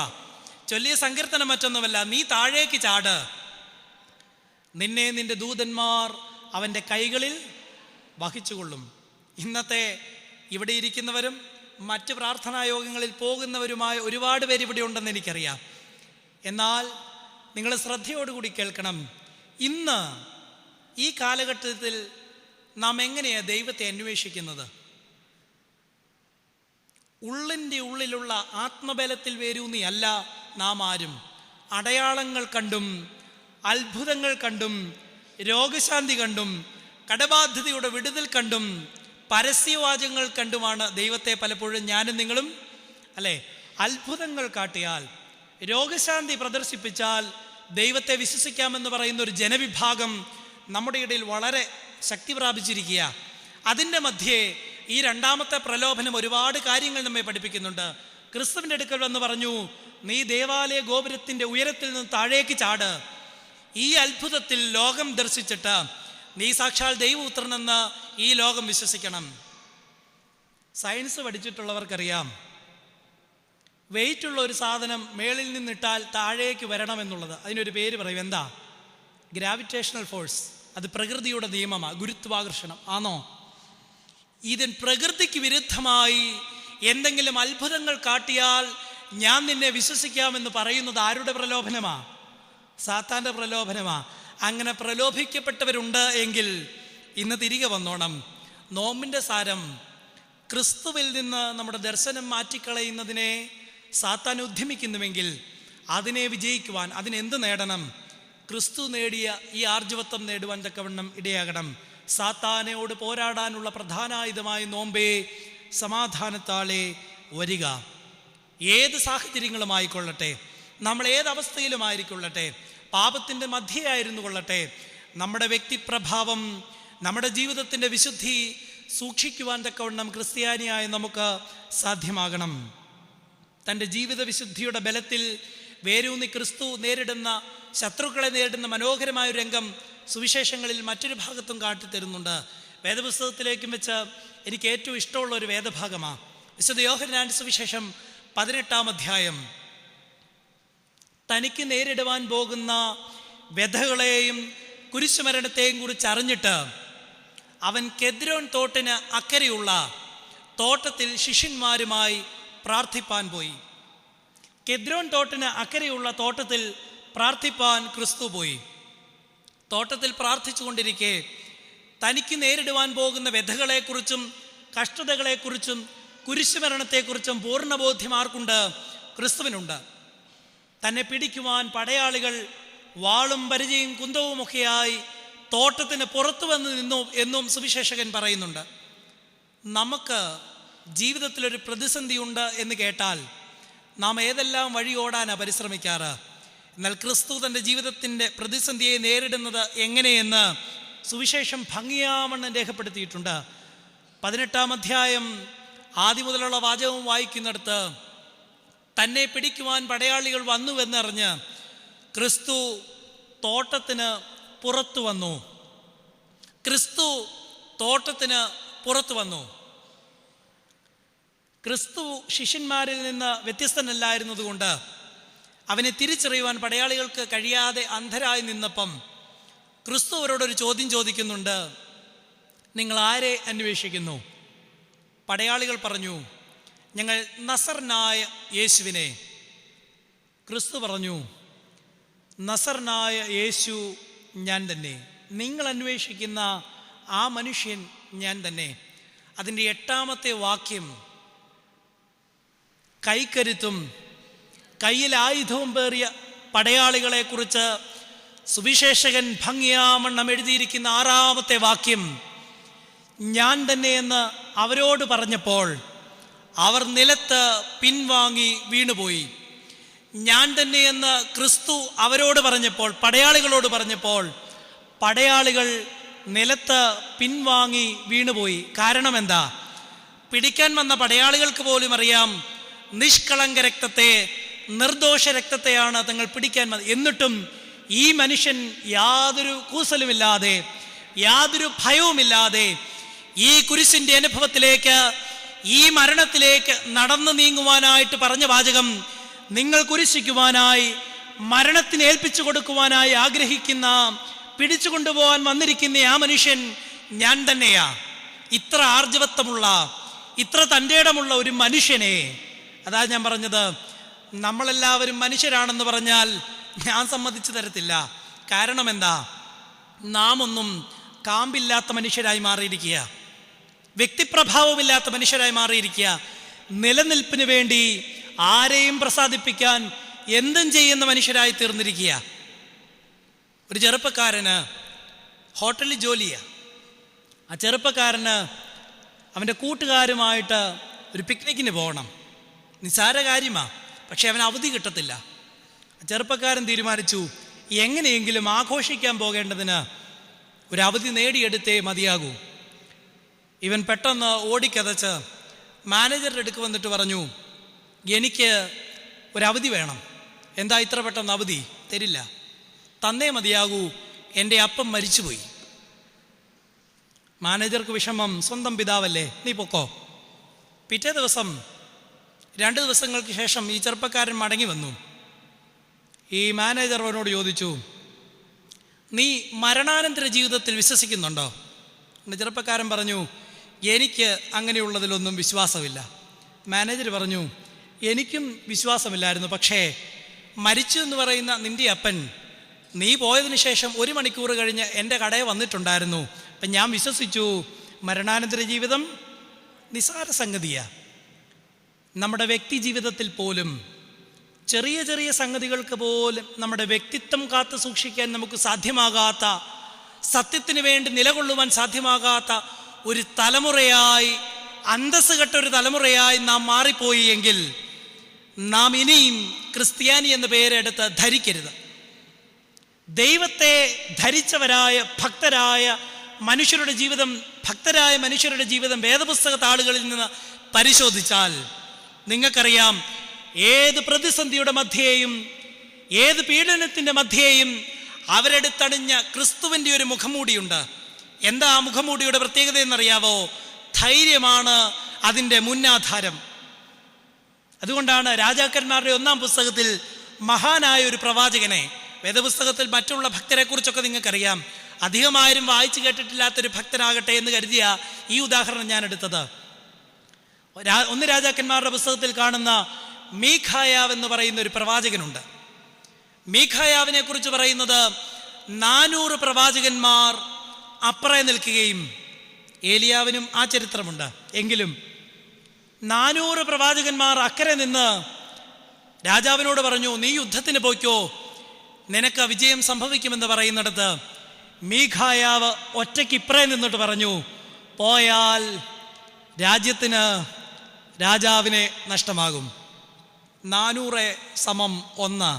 ചൊല്ലിയ സങ്കീർത്തനം മറ്റൊന്നുമല്ല, നീ താഴേക്ക് ചാട്, നിന്നെ നിന്റെ ദൂതന്മാർ അവൻ്റെ കൈകളിൽ വഹിച്ചുകൊള്ളും. ഇന്നത്തെ ഇവിടെ ഇരിക്കുന്നവരും മറ്റ് പ്രാർത്ഥനാ യോഗങ്ങളിൽ പോകുന്നവരുമായ ഒരുപാട് പേര് ഇവിടെ ഉണ്ടെന്ന് എനിക്കറിയാം. എന്നാൽ നിങ്ങൾ ശ്രദ്ധയോടുകൂടി കേൾക്കണം. ഇന്ന് ഈ കാലഘട്ടത്തിൽ നാം എങ്ങനെയാണ് ദൈവത്തെ അന്വേഷിക്കുന്നത്? ഉള്ളിൻ്റെ ഉള്ളിലുള്ള ആത്മബലത്തിൽ വേരൂന്നിയല്ല നാം ആരും. അടയാളങ്ങൾ കണ്ടും അത്ഭുതങ്ങൾ കണ്ടും രോഗശാന്തി കണ്ടും കടബാധ്യതയുടെ വിടുതൽ കണ്ടും പരസ്യവാചകങ്ങൾ കണ്ടുമാണ് ദൈവത്തെ പലപ്പോഴും ഞാനും നിങ്ങളും അത്ഭുതങ്ങൾ കാട്ടിയാൽ, രോഗശാന്തി പ്രദർശിപ്പിച്ചാൽ ദൈവത്തെ വിശ്വസിക്കാമെന്ന് പറയുന്ന ഒരു ജനവിഭാഗം നമ്മുടെ ഇടയിൽ വളരെ ശക്തി പ്രാപിച്ചിരിക്കുക. അതിൻ്റെ മധ്യേ ഈ രണ്ടാമത്തെ പ്രലോഭനം ഒരുപാട് കാര്യങ്ങൾ നമ്മെ പഠിപ്പിക്കുന്നുണ്ട്. ക്രിസ്തുവിൻ്റെ അടുക്കൽ വന്ന് പറഞ്ഞു, നീ ദേവാലയ ഗോപുരത്തിൻ്റെ ഉയരത്തിൽ നിന്ന് താഴേക്ക് ചാട്. ഈ അത്ഭുതത്തിൽ ലോകം ദർശിച്ചിട്ട് നീ സാക്ഷാൽ ദൈവപുത്രനെന്ന് ഈ ലോകം വിശ്വസിക്കണം. സയൻസ് പഠിച്ചിട്ടുള്ളവർക്കറിയാം, വെയിറ്റുള്ള ഒരു സാധനം മേളിൽ നിന്നിട്ടാൽ താഴേക്ക് വരണമെന്നുള്ളത്. അതിനൊരു പേര് പറയും. എന്താ? Gravitational force. അത് പ്രകൃതിയുടെ നിയമമാണ്, ഗുരുത്വാകർഷണം. ആണോ? ഇതിന് പ്രകൃതിക്ക് വിരുദ്ധമായി എന്തെങ്കിലും അത്ഭുതങ്ങൾ കാട്ടിയാൽ ഞാൻ നിന്നെ വിശ്വസിക്കാമെന്ന് പറയുന്നത് ആരുടെ പ്രലോഭനമാ? സാത്താൻ്റെ പ്രലോഭനമാ. അങ്ങനെ പ്രലോഭിക്കപ്പെട്ടവരുണ്ട് എങ്കിൽ ഇന്ന് തിരികെ വന്നോണം. നോമ്പിൻ്റെ സാരം, ക്രിസ്തുവിൽ നിന്ന് നമ്മുടെ ദർശനം മാറ്റിക്കളയുന്നതിനെ സാത്താൻ ഉദ്യമിക്കുന്നുവെങ്കിൽ അതിനെ വിജയിക്കുവാൻ, അതിനെന്ത് നേടണം? ക്രിസ്തു നേടിയ ഈ ആർജവത്വം നേടുവാൻ തക്കവണ്ണം ഇടയാകണം. സാത്താനോട് പോരാടാനുള്ള പ്രധാനായുധമായി നോമ്പേ സമാധാനത്താളെ വരിക. ഏത് സാഹചര്യങ്ങളുമായിക്കൊള്ളട്ടെ, നമ്മൾ ഏതവസ്ഥയിലുമായിരിക്കൊള്ളട്ടെ, പാപത്തിൻ്റെ മധ്യയായിരുന്നു കൊള്ളട്ടെ, നമ്മുടെ വ്യക്തിപ്രഭാവം, നമ്മുടെ ജീവിതത്തിൻ്റെ വിശുദ്ധി സൂക്ഷിക്കുവാൻ തക്കവണ്ണം ക്രിസ്ത്യാനിയായ നമുക്ക് സാധ്യമാകണം. തൻ്റെ ജീവിത വിശുദ്ധിയുടെ ബലത്തിൽ വേരൂന്നി ക്രിസ്തു നേരിടുന്ന, ശത്രുക്കളെ നേരിടുന്ന മനോഹരമായൊരു രംഗം സുവിശേഷങ്ങളിൽ മറ്റൊരു ഭാഗത്തും കാട്ടിത്തരുന്നുണ്ട്. വേദപുസ്തകത്തിലേക്കും വെച്ച് എനിക്ക് ഏറ്റവും ഇഷ്ടമുള്ള ഒരു വേദഭാഗമാണ് വിശുദ്ധ യോഹന്നാന്റെ സുവിശേഷം 18-ാം അധ്യായം. തനിക്ക് നേരിടുവാൻ പോകുന്ന വ്യഥകളെയും കുരിശുമരണത്തെയും കുറിച്ച് അറിഞ്ഞിട്ട് അവൻ കെദ്രോൻ തോട്ടിന് അക്കരെയുള്ള തോട്ടത്തിൽ ശിഷ്യന്മാരുമായി പ്രാർത്ഥിപ്പാൻ പോയി. കെദ്രോൻ തോട്ടിന് അക്കരെയുള്ള തോട്ടത്തിൽ പ്രാർത്ഥിപ്പാൻ ക്രിസ്തു പോയി. തോട്ടത്തിൽ പ്രാർത്ഥിച്ചുകൊണ്ടിരിക്കെ തനിക്ക് നേരിടുവാൻ പോകുന്ന വ്യഥകളെക്കുറിച്ചും കഷ്ടതകളെക്കുറിച്ചും കുരിശുമരണത്തെക്കുറിച്ചും പൂർണ്ണബോധ്യം ആർക്കുണ്ട്? ക്രിസ്തുവിനുണ്ട്. തന്നെ പിടിക്കുവാൻ പടയാളികൾ വാളും പരിചയും കുന്തവുമൊക്കെയായി തോട്ടത്തിന് പുറത്തു വന്ന് നിന്നു എന്നും സുവിശേഷകൻ പറയുന്നുണ്ട്. നമുക്ക് ജീവിതത്തിലൊരു പ്രതിസന്ധിയുണ്ട് എന്ന് കേട്ടാൽ നാം ഏതെല്ലാം വഴി ഓടാനാണ് പരിശ്രമിക്കാറ്? എന്നാൽ ക്രിസ്തു തൻ്റെ ജീവിതത്തിൻ്റെ പ്രതിസന്ധിയെ നേരിടുന്നത് എങ്ങനെയെന്ന് സുവിശേഷം ഭംഗിയാവണ്ണം രേഖപ്പെടുത്തിയിട്ടുണ്ട്. 18-ാം അധ്യായം ആദ്യം മുതലുള്ള വാചകവും വായിക്കുന്നിടത്ത് തന്നെ പിടിക്കുവാൻ പടയാളികൾ വന്നുവെന്നറിഞ്ഞ് ക്രിസ്തു തോട്ടത്തിന് പുറത്തു വന്നു. ക്രിസ്തു തോട്ടത്തിന് പുറത്തു വന്നു. ക്രിസ്തു ശിഷ്യന്മാരിൽ നിന്ന് വ്യത്യസ്തനല്ലായിരുന്നതുകൊണ്ട് അവനെ തിരിച്ചറിയുവാൻ പടയാളികൾക്ക് കഴിയാതെ അന്ധരായി നിന്നപ്പം ക്രിസ്തു അവരോടൊരു ചോദ്യം ചോദിക്കുന്നുണ്ട്. നിങ്ങൾ ആരെ അന്വേഷിക്കുന്നു? പടയാളികൾ പറഞ്ഞു, ഞങ്ങൾ നസറനായ യേശുവിനെ. ക്രിസ്തു പറഞ്ഞു, നസറനായ യേശു ഞാൻ തന്നെ. നിങ്ങൾ അന്വേഷിക്കുന്ന ആ മനുഷ്യൻ ഞാൻ തന്നെ. അതിൻ്റെ 8-ാമത്തെ വാക്യം, കൈക്കരുത്തും കയ്യിൽ ആയുധവും പേറിയ പടയാളികളെക്കുറിച്ച് സുവിശേഷകൻ ഭംഗിയാമണ്ണം എഴുതിയിരിക്കുന്ന 6-ാമത്തെ വാക്യം, ഞാൻ തന്നെയെന്ന് അവരോട് പറഞ്ഞപ്പോൾ അവർ നിലത്ത് പിൻവാങ്ങി വീണുപോയി. ഞാൻ തന്നെയെന്ന് ക്രിസ്തു അവരോട് പറഞ്ഞപ്പോൾ, പടയാളികളോട് പറഞ്ഞപ്പോൾ പടയാളികൾ നിലത്ത് പിൻവാങ്ങി വീണുപോയി. കാരണം എന്താ? പിടിക്കാൻ വന്ന പടയാളികൾക്ക് പോലും അറിയാം നിഷ്കളങ്ക രക്തത്തെ, നിർദോഷ രക്തത്തെയാണ് തങ്ങൾ പിടിക്കാൻ വന്നത്. എന്നിട്ടും ഈ മനുഷ്യൻ യാതൊരു കൂസലുമില്ലാതെ, യാതൊരു ഭയവുമില്ലാതെ ഈ കുരിശിൻ്റെ അനുഭവത്തിലേക്ക്, ഈ മരണത്തിലേക്ക് നടന്നു നീങ്ങുവാനായിട്ട് പറഞ്ഞ വാചകം, നിങ്ങൾ കുരിശിക്കുവാനായി, മരണത്തിന് ഏൽപ്പിച്ചു കൊടുക്കുവാനായി ആഗ്രഹിക്കുന്ന, പിടിച്ചു കൊണ്ടുപോകാൻ വന്നിരിക്കുന്ന ആ മനുഷ്യൻ ഞാൻ തന്നെയാ. ഇത്ര ആർജവത്വമുള്ള, ഇത്ര തൻ്റെ ഇടമുള്ള ഒരു മനുഷ്യനെ, അതാ ഞാൻ പറഞ്ഞത്, നമ്മളെല്ലാവരും മനുഷ്യരാണെന്ന് പറഞ്ഞാൽ ഞാൻ സമ്മതിച്ചു തരത്തില്ല. കാരണം എന്താ? നാം ഒന്നും കാമ്പില്ലാത്ത മനുഷ്യരായി മാറിയിരിക്കുക, വ്യക്തിപ്രഭാവമില്ലാത്ത മനുഷ്യരായി മാറിയിരിക്കുക, നിലനിൽപ്പിന് വേണ്ടി ആരെയും പ്രസാദിപ്പിക്കാൻ എന്തും ചെയ്യുന്ന മനുഷ്യരായി തീർന്നിരിക്കുക. ഒരു ചെറുപ്പക്കാരന് ഹോട്ടലിൽ ജോലിയാണ്. ആ ചെറുപ്പക്കാരന് അവൻ്റെ കൂട്ടുകാരുമായിട്ട് ഒരു പിക്നിക്കിന് പോകണം. നിസ്സാര കാര്യമാണ്, പക്ഷെ അവന് അവധി കിട്ടത്തില്ല. ചെറുപ്പക്കാരൻ തീരുമാനിച്ചു, എങ്ങനെയെങ്കിലും ആഘോഷിക്കാൻ പോകേണ്ടതിന് ഒരു അവധി നേടിയെടുത്തേ മതിയാകൂ. ഇവൻ പെട്ടെന്ന് ഓടിക്കതച്ച് മാനേജറുടെ അടുക്ക് വന്നിട്ട് പറഞ്ഞു, എനിക്ക് ഒരവധി വേണം. എന്താ ഇത്ര പെട്ടെന്ന് അവധി? തരില്ല, തന്നേ മതിയാകൂ, എൻ്റെ അപ്പം മരിച്ചുപോയി. മാനേജർക്ക് വിഷമം, സ്വന്തം പിതാവല്ലേ, നീ പൊക്കോ. പിറ്റേ ദിവസം 2 ദിവസങ്ങൾക്ക് ശേഷം ഈ ചെറുപ്പക്കാരൻ മടങ്ങി വന്നു. ഈ മാനേജർ അവനോട് ചോദിച്ചു, നീ മരണാനന്തര ജീവിതത്തിൽ വിശ്വസിക്കുന്നുണ്ടോ? ചെറുപ്പക്കാരൻ പറഞ്ഞു, എനിക്ക് അങ്ങനെയുള്ളതിലൊന്നും വിശ്വാസമില്ല. മാനേജർ പറഞ്ഞു, എനിക്കും വിശ്വാസമില്ലായിരുന്നു, പക്ഷേ മരിച്ചു എന്ന് പറയുന്ന നിൻ്റെ അപ്പൻ നീ പോയതിനു ശേഷം 1 മണിക്കൂർ കഴിഞ്ഞ് എൻ്റെ കടയിൽ വന്നിട്ടുണ്ടായിരുന്നു. അപ്പം ഞാൻ വിശ്വസിച്ചു മരണാനന്തര ജീവിതം നിസ്സാര സംഗതിയാണ്. നമ്മുടെ വ്യക്തി ജീവിതത്തിൽ പോലും ചെറിയ ചെറിയ സംഗതികൾക്ക് പോലും നമ്മുടെ വ്യക്തിത്വം കാത്തു സൂക്ഷിക്കാൻ നമുക്ക് സാധ്യമാകാത്ത, സത്യത്തിന് വേണ്ടി നിലകൊള്ളുവാൻ സാധ്യമാകാത്ത ഒരു തലമുറയായി, അന്തസ്സ് കെട്ട ഒരു തലമുറയായി നാം മാറിപ്പോയി എങ്കിൽ നാം ഇനിയും ക്രിസ്ത്യാനി എന്ന പേരെടുത്ത് ധരിക്കരുത്. ദൈവത്തെ ധരിച്ചവരായ ഭക്തരായ മനുഷ്യരുടെ ജീവിതം വേദപുസ്തക താളുകളിൽ നിന്ന് പരിശോധിച്ചാൽ നിങ്ങൾക്കറിയാം, ഏത് പ്രതിസന്ധിയുടെ മധ്യേയും ഏത് പീഡനത്തിൻ്റെ മധ്യേയും അവരെടുത്തണിഞ്ഞ ക്രിസ്തുവിൻ്റെ ഒരു മുഖംമൂടിയുണ്ട്. എന്താ ആ മുഖംമൂടിയുടെ പ്രത്യേകത എന്നറിയാവോ? ധൈര്യമാണ് അതിൻ്റെ മുന്നാധാരം. അതുകൊണ്ടാണ് രാജാക്കന്മാരുടെ 1-ാം പുസ്തകത്തിൽ മഹാനായ ഒരു പ്രവാചകനെ, വേദപുസ്തകത്തിൽ മറ്റുള്ള ഭക്തരെക്കുറിച്ചൊക്കെ നിങ്ങൾക്കറിയാം, അധികമാരും വായിച്ചു കേട്ടിട്ടില്ലാത്തൊരു ഭക്തനാകട്ടെ എന്ന് കരുതിയ ഈ ഉദാഹരണം ഞാൻ എടുത്തത്. 1 രാജാക്കന്മാരുടെ പുസ്തകത്തിൽ കാണുന്ന മീഖായാവ് എന്ന് പറയുന്ന ഒരു പ്രവാചകനുണ്ട്. മീഖായാവിനെ കുറിച്ച് പറയുന്നത് 400 പ്രവാചകന്മാർ അപ്പുറേ നിൽക്കുകയും, ഏലിയാവിനും ആ ചരിത്രമുണ്ട്, എങ്കിലും 400 പ്രവാചകന്മാർ അക്കരെ നിന്ന് രാജാവിനോട് പറഞ്ഞു, നീ യുദ്ധത്തിന് പോയിക്കോ, നിനക്ക് വിജയം സംഭവിക്കുമെന്ന് പറയുന്നിടത്ത് മീഖായാവ് ഒറ്റയ്ക്ക് ഇപ്പറേ നിന്നിട്ട് പറഞ്ഞു, പോയാൽ രാജാവിനെ നഷ്ടമാകും. 400 സമം 1.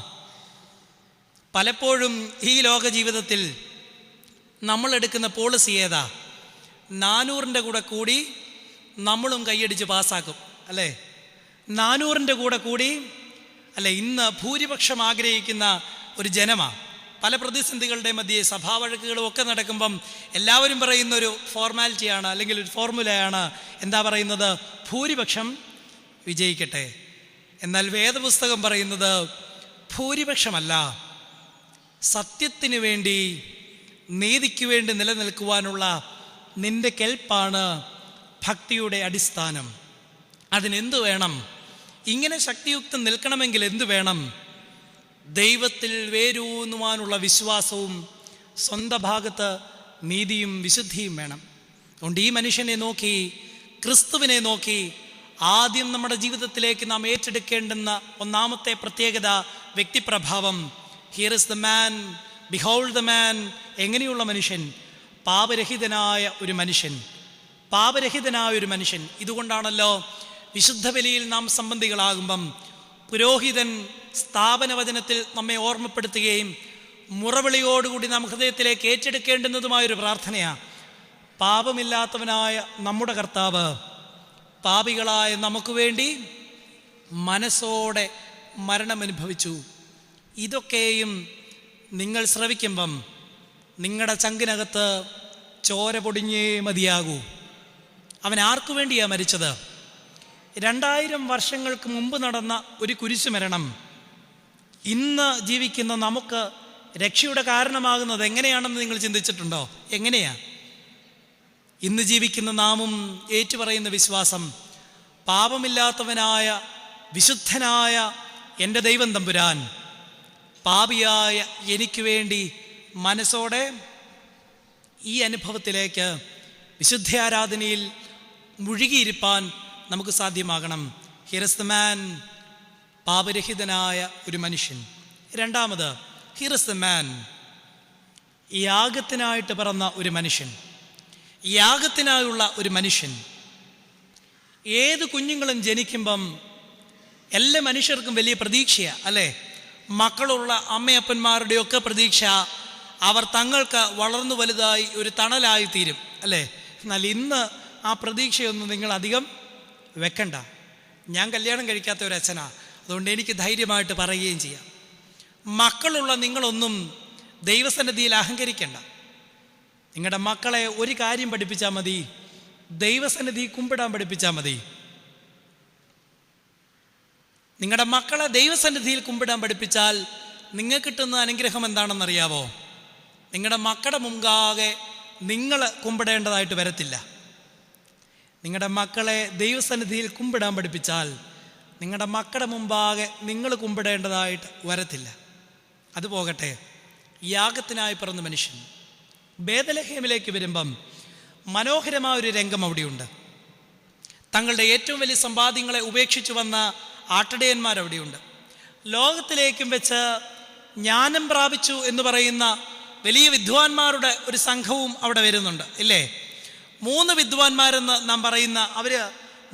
പലപ്പോഴും ഈ ലോക ജീവിതത്തിൽ നമ്മൾ എടുക്കുന്ന പോളിസി ഏതാ? 400ൻ്റെ കൂടെ കൂടി നമ്മളും കൈയടിച്ച് പാസ്സാക്കും, അല്ലേ? 400ൻ്റെ കൂടെ കൂടി അല്ലെ? ഇന്ന് ഭൂരിപക്ഷം ആഗ്രഹിക്കുന്ന ഒരു ജനമാണ്. പല പ്രതിസന്ധികളുടെ മധ്യേ സഭാവഴക്കുകളും ഒക്കെ നടക്കുമ്പം എല്ലാവരും പറയുന്നൊരു ഫോർമാലിറ്റിയാണ്, അല്ലെങ്കിൽ ഒരു ഫോർമുലയാണ്. എന്താ പറയുന്നത്? ഭൂരിപക്ഷം വിജയിക്കട്ടെ. എന്നാൽ വേദപുസ്തകം പറയുന്നത് ഭൂരിപക്ഷമല്ല, സത്യത്തിന് വേണ്ടി, നീതിക്ക് വേണ്ടി നിലനിൽക്കുവാനുള്ള നിന്റെ കെൽപ്പാണ് ഭക്തിയുടെ അടിസ്ഥാനം. അതിനെന്തു വേണം? ഇങ്ങനെ ശക്തിയുക്തം നിൽക്കണമെങ്കിൽ എന്തു വേണം? ദൈവത്തിൽ വേരൂന്നുവാനുള്ള വിശ്വാസവും സ്വന്തം ഭാഗത്ത് നീതിയും വിശുദ്ധിയും വേണം. അതുകൊണ്ട് ഈ മനുഷ്യനെ നോക്കി, ക്രിസ്തുവിനെ നോക്കി ആദ്യം നമ്മുടെ ജീവിതത്തിലേക്ക് നാം ഏറ്റെടുക്കേണ്ടുന്ന 1-ാമത്തെ പ്രത്യേകത വ്യക്തിപ്രഭാവം. Here is the man, behold the man. എങ്ങനെയുള്ള മനുഷ്യൻ? പാപരഹിതനായ ഒരു മനുഷ്യൻ. ഇതുകൊണ്ടാണല്ലോ വിശുദ്ധ ബലിയിൽ നാം സംബന്ധികളാകുമ്പം പുരോഹിതൻ സ്ഥാപനവചനത്തിൽ നമ്മെ ഓർമ്മപ്പെടുത്തുകയും മുറവിളിയോടുകൂടി നാം ഹൃദയത്തിലേക്ക് ഏറ്റെടുക്കേണ്ടുന്നതുമായൊരു പ്രാർത്ഥനയാണ്. പാപമില്ലാത്തവനായ നമ്മുടെ കർത്താവ് പാപികളായ നമുക്ക് വേണ്ടി മനസ്സോടെ മരണമനുഭവിച്ചു. ഇതൊക്കെയും നിങ്ങൾ ശ്രവിക്കുമ്പം നിങ്ങളുടെ ചങ്കിനകത്ത് ചോര പൊടിഞ്ഞേ മതിയാകൂ. അവൻ ആർക്കു വേണ്ടിയാണ് മരിച്ചത്? 2000 വർഷങ്ങൾക്ക് മുമ്പ് നടന്ന ഒരു കുരിശുമരണം ഇന്ന് ജീവിക്കുന്ന നമുക്ക് രക്ഷയുടെ കാരണമാകുന്നത് എങ്ങനെയാണെന്ന് നിങ്ങൾ ചിന്തിച്ചിട്ടുണ്ടോ? എങ്ങനെയാ? ഇന്ന് ജീവിക്കുന്ന നാമും ഏറ്റുപറയുന്ന വിശ്വാസം, പാപമില്ലാത്തവനായ വിശുദ്ധനായ എൻ്റെ ദൈവം തമ്പുരാൻ പാപിയായ എനിക്ക് വേണ്ടി മനസ്സോടെ ഈ അനുഭവത്തിലേക്ക്, വിശുദ്ധ ആരാധനയിൽ മുഴുകിയിരിപ്പാൻ നമുക്ക് സാധ്യമാകണം. ഹിയർ ഇസ് ദ മാൻ, പാപരഹിതനായ ഒരു മനുഷ്യൻ. 2-ാമത്, ഹിയർ ഇസ് ദ മാൻ, യാഗത്തിനായിട്ട് പിറന്ന ഒരു മനുഷ്യൻ, യാഗത്തിനായുള്ള ഒരു മനുഷ്യൻ. ഏത് കുഞ്ഞുങ്ങളും ജനിക്കുമ്പം എല്ലാ മനുഷ്യർക്കും വലിയ പ്രതീക്ഷയാണ് അല്ലേ? മക്കളുള്ള അമ്മയപ്പന്മാരുടെയൊക്കെ പ്രതീക്ഷ അവർ തങ്ങൾക്ക് വളർന്നു വലുതായി ഒരു തണലായി തീരും അല്ലേ? എന്നാൽ ഇന്ന് ആ പ്രതീക്ഷയൊന്നും നിങ്ങൾ അധികം വെക്കണ്ട. ഞാൻ കല്യാണം കഴിക്കാത്ത ഒരു അച്ഛനാ, അതുകൊണ്ട് എനിക്ക് ധൈര്യമായിട്ട് പറയുകയും ചെയ്യാം. മക്കളുള്ള നിങ്ങളൊന്നും ദൈവസന്നിധിയിൽ അഹങ്കരിക്കണ്ട. നിങ്ങളുടെ മക്കളെ ഒരു കാര്യം പഠിപ്പിച്ചാൽ മതി, ദൈവസന്നിധി കുമ്പിടാൻ പഠിപ്പിച്ചാൽ മതി. നിങ്ങളുടെ മക്കളെ ദൈവസന്നിധിയിൽ കുമ്പിടാൻ പഠിപ്പിച്ചാൽ നിങ്ങൾക്ക് കിട്ടുന്ന അനുഗ്രഹം എന്താണെന്നറിയാവോ? നിങ്ങളുടെ മക്കളുടെ മുമ്പാകെ നിങ്ങൾ കുമ്പിടേണ്ടതായിട്ട് വരത്തില്ല. നിങ്ങളുടെ മക്കളെ ദൈവസന്നിധിയിൽ കുമ്പിടാൻ പഠിപ്പിച്ചാൽ നിങ്ങളുടെ മക്കളുടെ മുമ്പാകെ നിങ്ങൾ കുമ്പിടേണ്ടതായിട്ട് വരത്തില്ല. അത് പോകട്ടെ, യാഗത്തിനായി പിറന്ന മനുഷ്യൻ ബേത്ലഹേമിലേക്ക് വരുമ്പം മനോഹരമായ ഒരു രംഗം അവിടെയുണ്ട്. തങ്ങളുടെ ഏറ്റവും വലിയ സമ്പാദ്യങ്ങളെ ഉപേക്ഷിച്ചു വന്ന ആട്ടിടയന്മാരവിടെയുണ്ട്. ലോകത്തിലേക്കും വെച്ച് ജ്ഞാനം പ്രാപിച്ചു എന്ന് പറയുന്ന വലിയ വിദ്വാൻമാരുടെ ഒരു സംഘവും അവിടെ വരുന്നുണ്ട് ഇല്ലേ? 3 വിദ്വാൻമാരെന്ന് നാം പറയുന്ന അവർ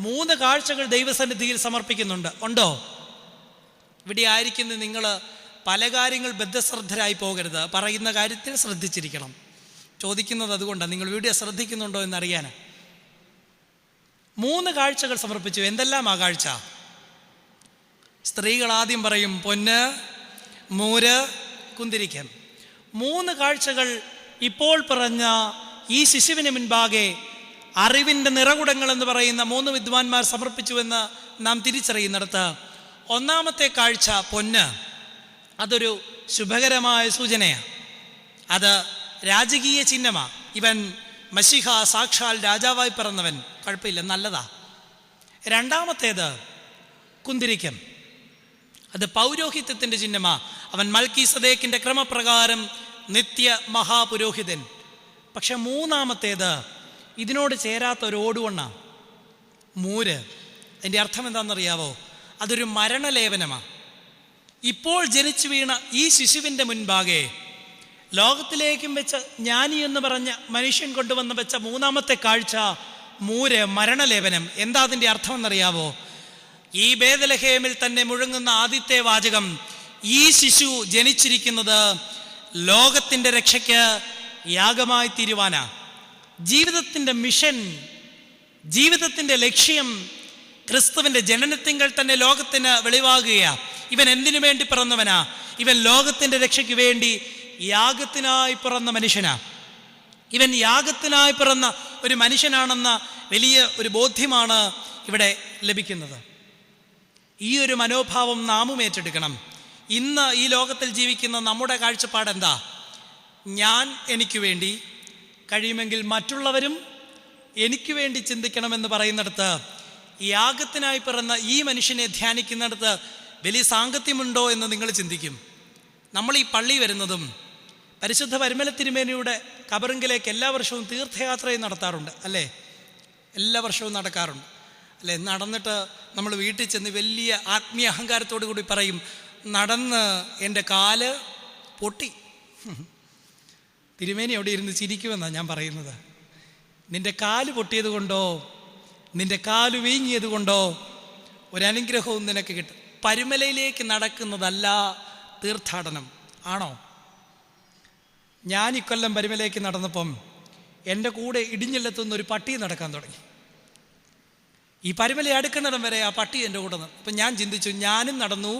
3 കാഴ്ചകൾ ദൈവസന്നിധിയിൽ സമർപ്പിക്കുന്നുണ്ട്. ഉണ്ടോ? ഇവിടെ ആയിരിക്കുന്ന നിങ്ങൾ പല കാര്യങ്ങൾ ബദ്ധശ്രദ്ധരായി പോകരുത്. പറയുന്ന കാര്യത്തിൽ ശ്രദ്ധിച്ചിരിക്കണം. ചോദിക്കുന്നത് അതുകൊണ്ടാണ്, നിങ്ങൾ വീഡിയോ ശ്രദ്ധിക്കുന്നുണ്ടോ എന്നറിയാൻ. 3 കാഴ്ചകൾ സമർപ്പിച്ചു. എന്തെല്ലാം ആ കാഴ്ച? സ്ത്രീകൾ ആദ്യം പറയും പൊന്ന്, മൂര്, കുന്തിരിക്കം. 3 കാഴ്ചകൾ ഇപ്പോൾ പറഞ്ഞ ഈ ശിശുവിന് മുൻപാകെ അറിവിൻ്റെ നിറകുടങ്ങൾ എന്ന് പറയുന്ന 3 വിദ്വാൻമാർ സമർപ്പിച്ചുവെന്ന് നാം തിരിച്ചറിയുന്നിടത്ത് ഒന്നാമത്തെ കാഴ്ച പൊന്ന്. അതൊരു ശുഭകരമായ സൂചനയാണ്. അത് രാജകീയ ചിഹ്നമാണ്. ഇവൻ മശിഹ സാക്ഷാൽ രാജാവായി പിറന്നവൻ, കുഴപ്പമില്ല, നല്ലതാ. രണ്ടാമത്തേത് കുന്തിരിക്കം. അത് പൗരോഹിത്യത്തിൻ്റെ ചിഹ്നമാണ്. അവൻ മൽക്കീസദേക്കിൻ്റെ ക്രമപ്രകാരം നിത്യ മഹാപുരോഹിതൻ. പക്ഷെ മൂന്നാമത്തേത് ഇതിനോട് ചേരാത്ത ഒരു ഓടുവണ്ണ, മൂര്. അതിൻ്റെ അർത്ഥം എന്താണെന്നറിയാവോ? അതൊരു മരണലേപനമാണ്. ഇപ്പോൾ ജനിച്ചു വീണ ഈ ശിശുവിൻ്റെ മുൻപാകെ ലോകത്തിലേക്കും വെച്ച് ജ്ഞാനി എന്ന് പറഞ്ഞ മനുഷ്യൻ കൊണ്ടുവന്ന് വെച്ച മൂന്നാമത്തെ കാഴ്ച മൂര്, മരണലേപനം. എന്താ അതിൻ്റെ അർത്ഥം എന്നറിയാവോ? ഈ ബേത്ലഹേമിൽ തന്നെ മുഴങ്ങുന്ന ആദ്യത്തെ വാചകം, ഈ ശിശു ജനിച്ചിരിക്കുന്നത് ലോകത്തിൻ്റെ രക്ഷയ്ക്ക് യാഗമായി തീരുവാനാ. ജീവിതത്തിൻ്റെ മിഷൻ, ജീവിതത്തിൻ്റെ ലക്ഷ്യം ക്രിസ്തുവിൻ്റെ ജനനത്തിങ്കൽ തന്നെ ലോകത്തിന് വെളിവാകുകയാ. ഇവൻ എന്തിനു വേണ്ടി പിറന്നവനാ? ഇവൻ ലോകത്തിൻ്റെ രക്ഷയ്ക്ക് വേണ്ടി യാഗത്തിനായി പിറന്ന മനുഷ്യനാ. ഇവൻ യാഗത്തിനായി പിറന്ന ഒരു മനുഷ്യനാണെന്ന വലിയ ഒരു ബോധ്യമാണ് ഇവിടെ ലഭിക്കുന്നത്. ഈ ഒരു മനോഭാവം നാമും ഏറ്റെടുക്കണം. ഇന്ന് ഈ ലോകത്തിൽ ജീവിക്കുന്ന നമ്മുടെ കാഴ്ചപ്പാട് എന്താ? ഞാൻ എനിക്ക് വേണ്ടി, കഴിയുമെങ്കിൽ മറ്റുള്ളവരും എനിക്ക് വേണ്ടി ചിന്തിക്കണമെന്ന് പറയുന്നിടത്ത്, യാഗത്തിനായി പിറന്ന ഈ മനുഷ്യനെ ധ്യാനിക്കുന്നിടത്ത് വലിയ സാങ്കത്യമുണ്ടോ എന്ന് നിങ്ങൾ ചിന്തിക്കും. നമ്മൾ ഈ പള്ളി വരുന്നതും പരിശുദ്ധ പരിമല തിരുമേനിയുടെ കബറിങ്കിലേക്ക് എല്ലാ വർഷവും തീർത്ഥയാത്രയും നടത്താറുണ്ട് അല്ലേ? എല്ലാ വർഷവും നടക്കാറുണ്ട് അല്ലേ? നടന്നിട്ട് നമ്മൾ വീട്ടിൽ ചെന്ന് വലിയ ആത്മീയ അഹങ്കാരത്തോടു കൂടി പറയും, നടന്ന് എൻ്റെ കാല് പൊട്ടി. തിരുമേനി അവിടെ ഇരുന്ന് ചിരിക്കുമെന്നാണ് ഞാൻ പറയുന്നത്. നിൻ്റെ കാല് പൊട്ടിയത് കൊണ്ടോ നിൻ്റെ കാല് വീങ്ങിയത് കൊണ്ടോ ഒരനുഗ്രഹവും നിനക്ക് കിട്ടും. പരുമലയിലേക്ക് നടക്കുന്നതല്ല തീർത്ഥാടനം, ആണോ? ഞാൻ ഇക്കൊല്ലം പരുമലയ്ക്ക് നടന്നപ്പം എൻ്റെ കൂടെ ഇടിഞ്ഞില്ലെത്തുന്ന ഒരു പട്ടി നടക്കാൻ തുടങ്ങി. ഈ പരുമല അടുക്കുന്നിടം വരെ ആ പട്ടി എൻ്റെ കൂടെ നടന്നു. അപ്പം ഞാൻ ചിന്തിച്ചു, ഞാനും നടന്നു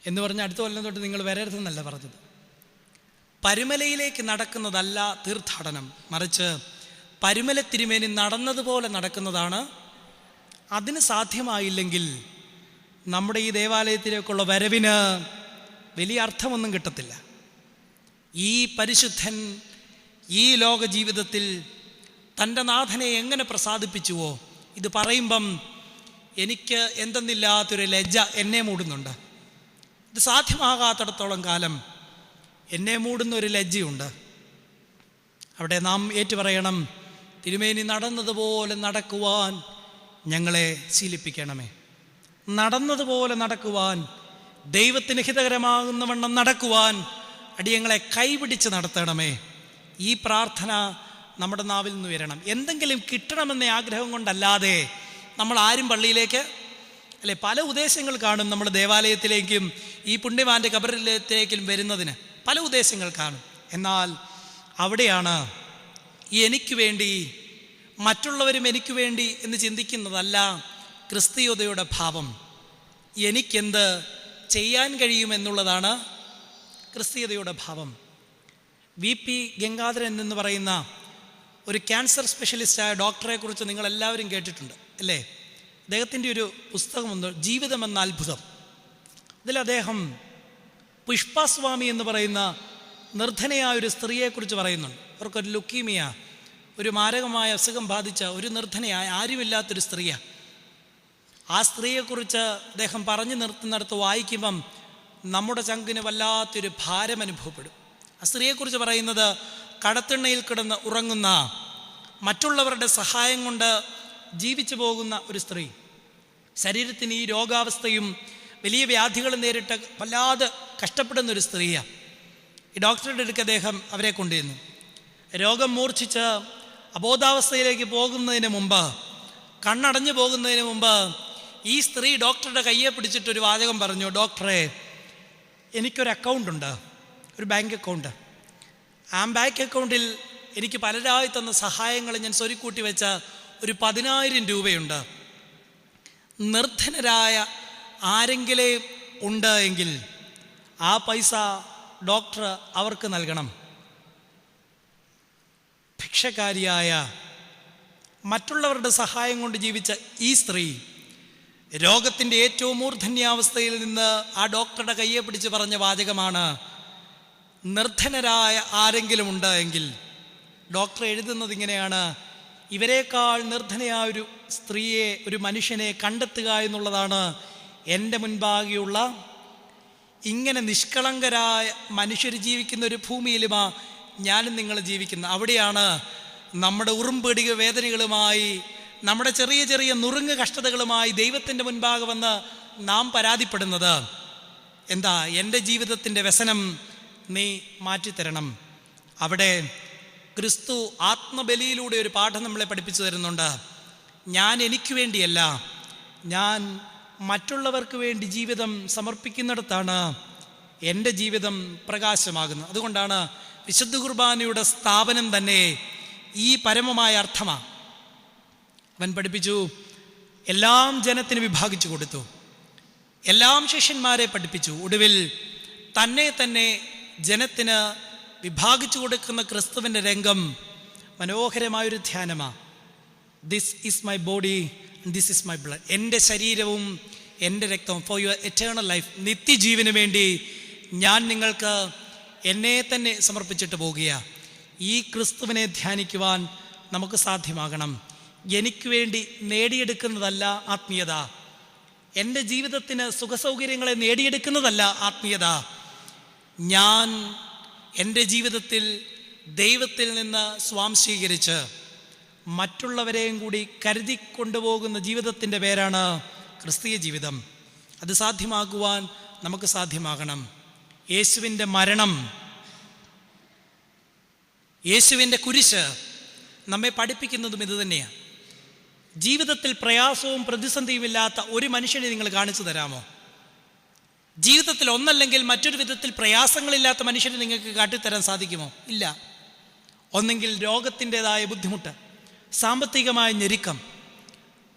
എന്ന് പറഞ്ഞ് അടുത്ത കൊല്ലം തൊട്ട് നിങ്ങൾ വരരുതെന്നല്ല പറഞ്ഞത്. പരുമലയിലേക്ക് നടക്കുന്നതല്ല തീർത്ഥാടനം, മറിച്ച് പരുമല തിരുമേനി നടന്നതുപോലെ നടക്കുന്നതാണ്. അതിന് സാധ്യമായില്ലെങ്കിൽ നമ്മുടെ ഈ ദേവാലയത്തിലേക്കുള്ള വരവിന് വലിയ അർത്ഥമൊന്നും കിട്ടത്തില്ല. ഈ പരിശുദ്ധൻ ഈ ലോക ജീവിതത്തിൽ തൻ്റെ നാഥനെ എങ്ങനെ പ്രസാദിപ്പിച്ചുവോ, ഇത് പറയുമ്പം എനിക്ക് എന്തെന്നില്ലാത്തൊരു ലജ്ജ എന്നെ മൂടുന്നുണ്ട്. ഇത് സാധ്യമാകാത്തിടത്തോളം കാലം എന്നെ മൂടുന്ന ഒരു ലജ്ജയുണ്ട്. അവിടെ നാം ഏറ്റുപറയണം, തിരുമേനി നടന്നതുപോലെ നടക്കുവാൻ ഞങ്ങളെ ശീലിപ്പിക്കണമേ. നടന്നതുപോലെ നടക്കുവാൻ, ദൈവത്തിന് ഹിതകരമാകുന്ന വണ്ണം നടക്കുവാൻ അടിയങ്ങളെ കൈപിടിച്ച് നടത്തണമേ. ഈ പ്രാർത്ഥന നമ്മുടെ നാവിൽ നിന്ന് വരണം. എന്തെങ്കിലും കിട്ടണമെന്ന ആഗ്രഹം കൊണ്ടല്ലാതെ നമ്മൾ ആരും പള്ളിയിലേക്ക് അല്ലെ, പല ഉദ്ദേശങ്ങൾ കാണും. നമ്മൾ ദേവാലയത്തിലേക്കും ഈ പുണ്യവാൻ്റെ ഖബറിലേക്കും വരുന്നതിന് പല ഉദ്ദേശങ്ങൾ കാണും. എന്നാൽ അവിടെയാണ് എനിക്ക് വേണ്ടി, മറ്റുള്ളവരും എനിക്ക് വേണ്ടി എന്ന് ചിന്തിക്കുന്നതല്ല ക്രിസ്തീയതയുടെ ഭാവം. എനിക്കെന്ത് ചെയ്യാൻ കഴിയുമെന്നുള്ളതാണ് ക്രിസ്തീയതയുടെ ഭാവം. VP ഗംഗാധരൻ എന്ന് പറയുന്ന ഒരു ക്യാൻസർ സ്പെഷ്യലിസ്റ്റായ ഡോക്ടറെക്കുറിച്ച് നിങ്ങളെല്ലാവരും കേട്ടിട്ടുണ്ട് അല്ലേ? അദ്ദേഹത്തിൻ്റെ ഒരു പുസ്തകമുണ്ട്, ജീവിതം എന്ന അത്ഭുതം. ഇതിൽ അദ്ദേഹം പുഷ്പസ്വാമി എന്ന് പറയുന്ന നിർധനയായ ഒരു സ്ത്രീയെക്കുറിച്ച് പറയുന്നുണ്ട്. അവർക്കൊരു ലുക്കീമിയ, ഒരു മാരകമായ അസുഖം ബാധിച്ച ഒരു നിർധനയായ ആരുമില്ലാത്തൊരു സ്ത്രീയാണ്. ആ സ്ത്രീയെക്കുറിച്ച് അദ്ദേഹം പറഞ്ഞു നിർത്തുന്നിടത്ത് വായിക്കുമ്പം നമ്മുടെ ചങ്കിന് വല്ലാത്തൊരു ഭാരം അനുഭവപ്പെടും. ആ സ്ത്രീയെക്കുറിച്ച് പറയുന്നത് കടത്തിണ്ണയിൽ കിടന്ന് ഉറങ്ങുന്ന, മറ്റുള്ളവരുടെ സഹായം കൊണ്ട് ജീവിച്ചു പോകുന്ന ഒരു സ്ത്രീ. ശരീരത്തിന് ഈ രോഗാവസ്ഥയും വലിയ വ്യാധികളും നേരിട്ട് വല്ലാതെ കഷ്ടപ്പെടുന്നൊരു സ്ത്രീയാണ്. ഈ ഡോക്ടറുടെ അടുക്ക് അദ്ദേഹം അവരെ കൊണ്ടുവന്നു. രോഗം മൂർച്ഛിച്ച് അബോധാവസ്ഥയിലേക്ക് പോകുന്നതിന് മുമ്പ്, കണ്ണടഞ്ഞു പോകുന്നതിന് മുമ്പ് ഈ സ്ത്രീ ഡോക്ടറുടെ കയ്യെ പിടിച്ചിട്ടൊരു വാചകം പറഞ്ഞു, ഡോക്ടറെ, എനിക്കൊരു അക്കൗണ്ടുണ്ട്, ഒരു ബാങ്ക് അക്കൗണ്ട്. ആ ബാങ്ക് അക്കൗണ്ടിൽ എനിക്ക് പലരായി തന്ന സഹായങ്ങൾ ഞാൻ സ്വരുക്കൂട്ടി വെച്ച ഒരു 10,000 രൂപയുണ്ട്. നിർധനരായ ആരെങ്കിലും ഉണ്ട് എങ്കിൽ ആ പൈസ ഡോക്ടർ അവർക്ക് നൽകണം. ഭിക്ഷക്കാരിയായ, മറ്റുള്ളവരുടെ സഹായം കൊണ്ട് ജീവിച്ച ഈ സ്ത്രീ രോഗത്തിൻ്റെ ഏറ്റവും മൂർധന്യാവസ്ഥയിൽ നിന്ന് ആ ഡോക്ടറുടെ കയ്യെ പിടിച്ച് പറഞ്ഞ വാചകമാണ്, നിർധനരായ ആരെങ്കിലും ഉണ്ട് എങ്കിൽ. ഡോക്ടർ എഴുതുന്നത് ഇങ്ങനെയാണ്, ഇവരെക്കാൾ നിർധനയായ ഒരു സ്ത്രീയെ, ഒരു മനുഷ്യനെ കണ്ടെത്തുക എന്നുള്ളതാണ് എൻ്റെ മുൻപാകെയുള്ള. ഇങ്ങനെ നിഷ്കളങ്കരായ മനുഷ്യർ ജീവിക്കുന്ന ഒരു ഭൂമിയിലുമാ ഞാനും നിങ്ങൾ ജീവിക്കുന്ന. അവിടെയാണ് നമ്മുടെ ഉറുമ്പടിക വേദനകളുമായി, നമ്മുടെ ചെറിയ ചെറിയ നുറുങ്ങ് കഷ്ടതകളുമായി ദൈവത്തിൻ്റെ മുൻപാകെ വന്ന് നാം പരാതിപ്പെടുന്നത്. എന്താ? എൻ്റെ ജീവിതത്തിൻ്റെ വ്യസനം നീ മാറ്റിത്തരണം. അവിടെ ക്രിസ്തു ആത്മബലിയിലൂടെ ഒരു പാഠം നമ്മളെ പഠിപ്പിച്ചു തരുന്നുണ്ട്. ഞാൻ എനിക്ക് വേണ്ടിയല്ല, ഞാൻ മറ്റുള്ളവർക്ക് വേണ്ടി ജീവിതം സമർപ്പിക്കുന്നിടത്താണ് എൻ്റെ ജീവിതം പ്രകാശമാകുന്നത്. അതുകൊണ്ടാണ് വിശുദ്ധ കുർബാനയുടെ സ്ഥാപനം തന്നെ ഈ പരമമായ അർത്ഥമാണ്. അവൻ പഠിപ്പിച്ചു, എല്ലാം ജനത്തിന് വിഭാഗിച്ചു കൊടുത്തു, എല്ലാം ശിഷ്യന്മാരെ പഠിപ്പിച്ചു, ഒടുവിൽ തന്നെ ജനത്തിന് വിഭാഗിച്ചു കൊടുക്കുന്ന ക്രിസ്തുവിൻ്റെ രംഗം മനോഹരമായൊരു ധ്യാനമാണ്. This is my body, this is my blood. എൻ്റെ ശരീരവും എൻ്റെ രക്തവും ഫോർ യുവർ എറ്റേണൽ ലൈഫ്, നിത്യജീവന് വേണ്ടി ഞാൻ നിങ്ങൾക്ക് എന്നെ തന്നെ സമർപ്പിച്ചിട്ട് പോകുകയാണ്. ഈ ക്രിസ്തുവിനെ ധ്യാനിക്കുവാൻ നമുക്ക് സാധ്യമാകണം. എനിക്ക് വേണ്ടി നേടിയെടുക്കുന്നതല്ല ആത്മീയത, എൻ്റെ ജീവിതത്തിന് സുഖസൗകര്യങ്ങളെ നേടിയെടുക്കുന്നതല്ല ആത്മീയത. ഞാൻ എൻ്റെ ജീവിതത്തിൽ ദൈവത്തിൽ നിന്ന് സ്വാംശീകരിച്ച് മറ്റുള്ളവരെയും കൂടി കരുതി കൊണ്ടുപോകുന്ന ജീവിതത്തിൻ്റെ പേരാണ് ക്രിസ്തീയ ജീവിതം. അത് സാധ്യമാക്കുവാൻ നമുക്ക് സാധ്യമാകണം. യേശുവിൻ്റെ മരണം, യേശുവിൻ്റെ കുരിശ് നമ്മെ പഠിപ്പിക്കുന്നതും ഇത് തന്നെയാണ്. ജീവിതത്തിൽ പ്രയാസവും പ്രതിസന്ധിയുമില്ലാത്ത ഒരു മനുഷ്യനെ നിങ്ങൾ കാണിച്ചു തരാമോ? ജീവിതത്തിൽ ഒന്നല്ലെങ്കിൽ മറ്റൊരു വിധത്തിൽ പ്രയാസങ്ങളില്ലാത്ത മനുഷ്യനെ നിങ്ങൾക്ക് കാട്ടിത്തരാൻ സാധിക്കുമോ? ഇല്ല. ഒന്നെങ്കിൽ രോഗത്തിൻ്റെതായ ബുദ്ധിമുട്ട്, സാമ്പത്തികമായ ഞെരുക്കം,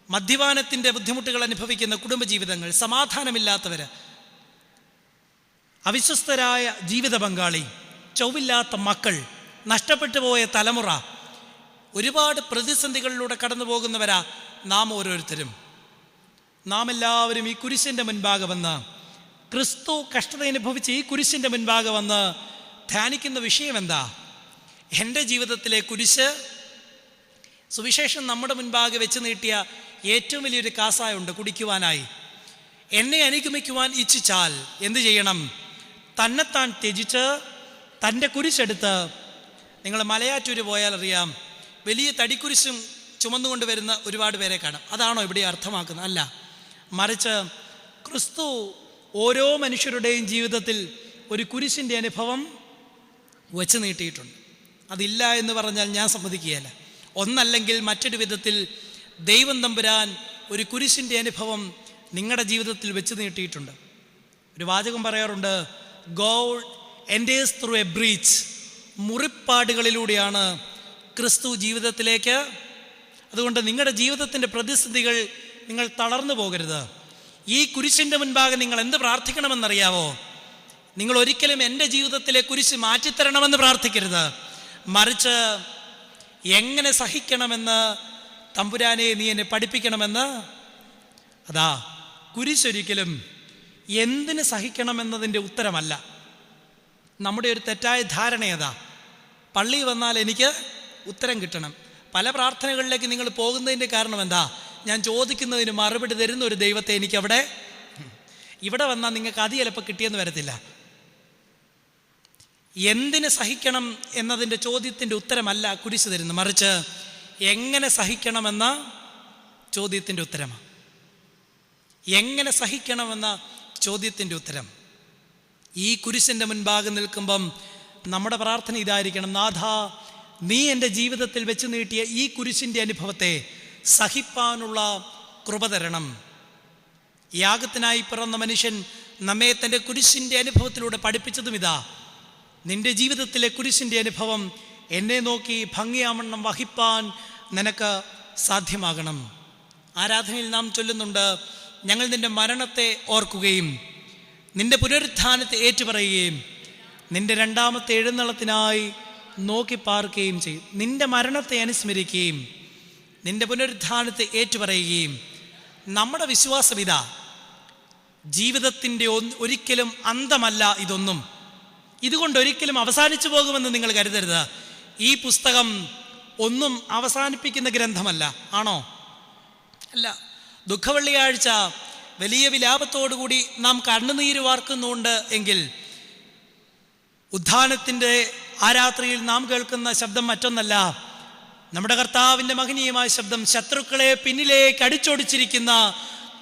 മദ്യപാനത്തിൻ്റെ ബുദ്ധിമുട്ടുകൾ അനുഭവിക്കുന്ന കുടുംബജീവിതങ്ങൾ, സമാധാനമില്ലാത്തവർ, അവിശ്വസ്തരായ ജീവിത പങ്കാളി, ചൊവ്വില്ലാത്ത മക്കൾ, നഷ്ടപ്പെട്ടു പോയ തലമുറ, ഒരുപാട് പ്രതിസന്ധികളിലൂടെ കടന്നു പോകുന്നവരാ നാം ഓരോരുത്തരും. നാം എല്ലാവരും ഈ കുരിശിൻ്റെ മുൻപാകെ വന്ന്, ക്രിസ്തു കഷ്ടത അനുഭവിച്ച് ഈ കുരിശിൻ്റെ മുൻപാകെ വന്ന് ധ്യാനിക്കുന്ന വിഷയം എന്താ? എൻ്റെ ജീവിതത്തിലെ കുരിശ്. സുവിശേഷം നമ്മുടെ മുൻപാകെ വെച്ച് നീട്ടിയ ഏറ്റവും വലിയൊരു കാസായുണ്ട് കുടിക്കുവാനായി. എന്നെ അനുഗമിക്കുവാൻ ഇച്ഛിച്ചാൽ എന്തു ചെയ്യണം? തന്നെത്താൻ ത്യജിച്ച് തൻ്റെ കുരിശെടുത്ത്. നിങ്ങൾ മലയാറ്റൂര് പോയാൽ അറിയാം, വലിയ തടിക്കുരിശും ചുമന്നുകൊണ്ട് വരുന്ന ഒരുപാട് പേരെ കാണാം. അതാണോ ഇവിടെ അർത്ഥമാക്കുന്നത്? അല്ല, മറിച്ച് ക്രിസ്തു ഓരോ മനുഷ്യരുടെയും ജീവിതത്തിൽ ഒരു കുരിശിൻ്റെ അനുഭവം വച്ച് നീട്ടിയിട്ടുണ്ട്. അതില്ല എന്ന് പറഞ്ഞാൽ ഞാൻ സമ്മതിക്കുകയില്ല. ഒന്നല്ലെങ്കിൽ മറ്റൊരു വിധത്തിൽ ദൈവം തമ്പുരാൻ ഒരു കുരിശിൻ്റെ അനുഭവം നിങ്ങളുടെ ജീവിതത്തിൽ വെച്ച് നീട്ടിയിട്ടുണ്ട്. ഒരു വാചകം പറയാറുണ്ട്, God enters through a breach. മുറിപ്പാടുകളിലൂടെയാണ് ക്രിസ്തു ജീവിതത്തിലേക്ക്. അതുകൊണ്ട് നിങ്ങളുടെ ജീവിതത്തിൻ്റെ പ്രതിസന്ധികൾ നിങ്ങൾ തളർന്നു പോകരുത്. ഈ കുരിശിൻ്റെ മുൻപാകെ നിങ്ങൾ എന്ത് പ്രാർത്ഥിക്കണമെന്നറിയാവോ? നിങ്ങൾ ഒരിക്കലും എൻ്റെ ജീവിതത്തിലെ കുരിശ് മാറ്റിത്തരണമെന്ന് പ്രാർത്ഥിക്കരുത്. മറിച്ച് എങ്ങനെ സഹിക്കണമെന്ന് തമ്പുരാനെ നീ എന്നെ പഠിപ്പിക്കണമെന്ന്. അതാ, കുരിശൊരിക്കലും എന്തിന് സഹിക്കണമെന്നതിൻ്റെ ഉത്തരമല്ല. നമ്മുടെ ഒരു തെറ്റായ ധാരണയതാ, പള്ളി വന്നാൽ എനിക്ക് ഉത്തരം കിട്ടണം. പല പ്രാർത്ഥനകളിലേക്ക് നിങ്ങൾ പോകുന്നതിൻ്റെ കാരണം എന്താ? ഞാൻ ചോദിക്കുന്നതിന് മറുപടി തരുന്ന ഒരു ദൈവത്തെ എനിക്കവിടെ, ഇവിടെ വന്നാൽ നിങ്ങൾക്ക് അത് ചിലപ്പോൾ കിട്ടിയെന്ന് വരത്തില്ല. എന്തിന് സഹിക്കണം എന്നതിൻ്റെ ചോദ്യത്തിൻ്റെ ഉത്തരമല്ല കുരിശ് തരുന്നത്, മറിച്ച് എങ്ങനെ സഹിക്കണമെന്ന ചോദ്യത്തിൻ്റെ ഉത്തരമാണ്. എങ്ങനെ സഹിക്കണമെന്ന ചോദ്യത്തിൻ്റെ ഉത്തരം. ഈ കുരിശിൻ്റെ മുൻപാകെ നിൽക്കുമ്പം നമ്മുടെ പ്രാർത്ഥന ഇതായിരിക്കണം, നാഥാ, നീ എൻ്റെ ജീവിതത്തിൽ വെച്ച് നീട്ടിയ ഈ കുരിശിൻ്റെ അനുഭവത്തെ സഹിപ്പാനുള്ള കൃപ തരണം. യാഗത്തിനായി പിറന്ന മനുഷ്യൻ നമ്മെ തൻ്റെ കുരിശിൻ്റെ അനുഭവത്തിലൂടെ പഠിപ്പിച്ചതും ഇതാ, നിന്റെ ജീവിതത്തിലെ കുരിശിൻ്റെ അനുഭവം എന്നെ നോക്കി ഭംഗിയാവണ്ണം വഹിപ്പാൻ നിനക്ക് സാധ്യമാകണം. ആരാധനയിൽ നാം ചൊല്ലുന്നുണ്ട്, ഞങ്ങൾ നിന്റെ മരണത്തെ ഓർക്കുകയും നിന്റെ പുനരുത്ഥാനത്തെ ഏറ്റുപറയുകയും നിന്റെ രണ്ടാമത്തെ എഴുന്നള്ളത്തിനായി നോക്കി പാർക്കുകയും ചെയ്യും. നിന്റെ മരണത്തെ അനുസ്മരിക്കുകയും നിന്റെ പുനരുത്ഥാനത്തെ ഏറ്റുപറയുകയും. നമ്മുടെ വിശ്വാസം ഇതാ, ജീവിതത്തിൻ്റെ ഒരിക്കലും അന്തമല്ല ഇതൊന്നും. ഇതുകൊണ്ടൊരിക്കലും അവസാനിച്ചു പോകുമെന്ന് നിങ്ങൾ കരുതരുത്. ഈ പുസ്തകം ഒന്നും അവസാനിപ്പിക്കുന്ന ഗ്രന്ഥമല്ല, ആണോ? അല്ല. ദുഃഖവെള്ളിയാഴ്ച വലിയ വിലാപത്തോടുകൂടി നാം കണ്ണുനീര് വാർക്കുന്നുണ്ട് എങ്കിൽ ഉദ്ധാനത്തിൻ്റെ ആ രാത്രിയിൽ നാം കേൾക്കുന്ന ശബ്ദം മറ്റൊന്നല്ല, നമ്മുടെ കർത്താവിൻ്റെ മഹനീയമായ ശബ്ദം, ശത്രുക്കളെ പിന്നിലേക്ക് അടിച്ചോടിച്ചിരിക്കുന്ന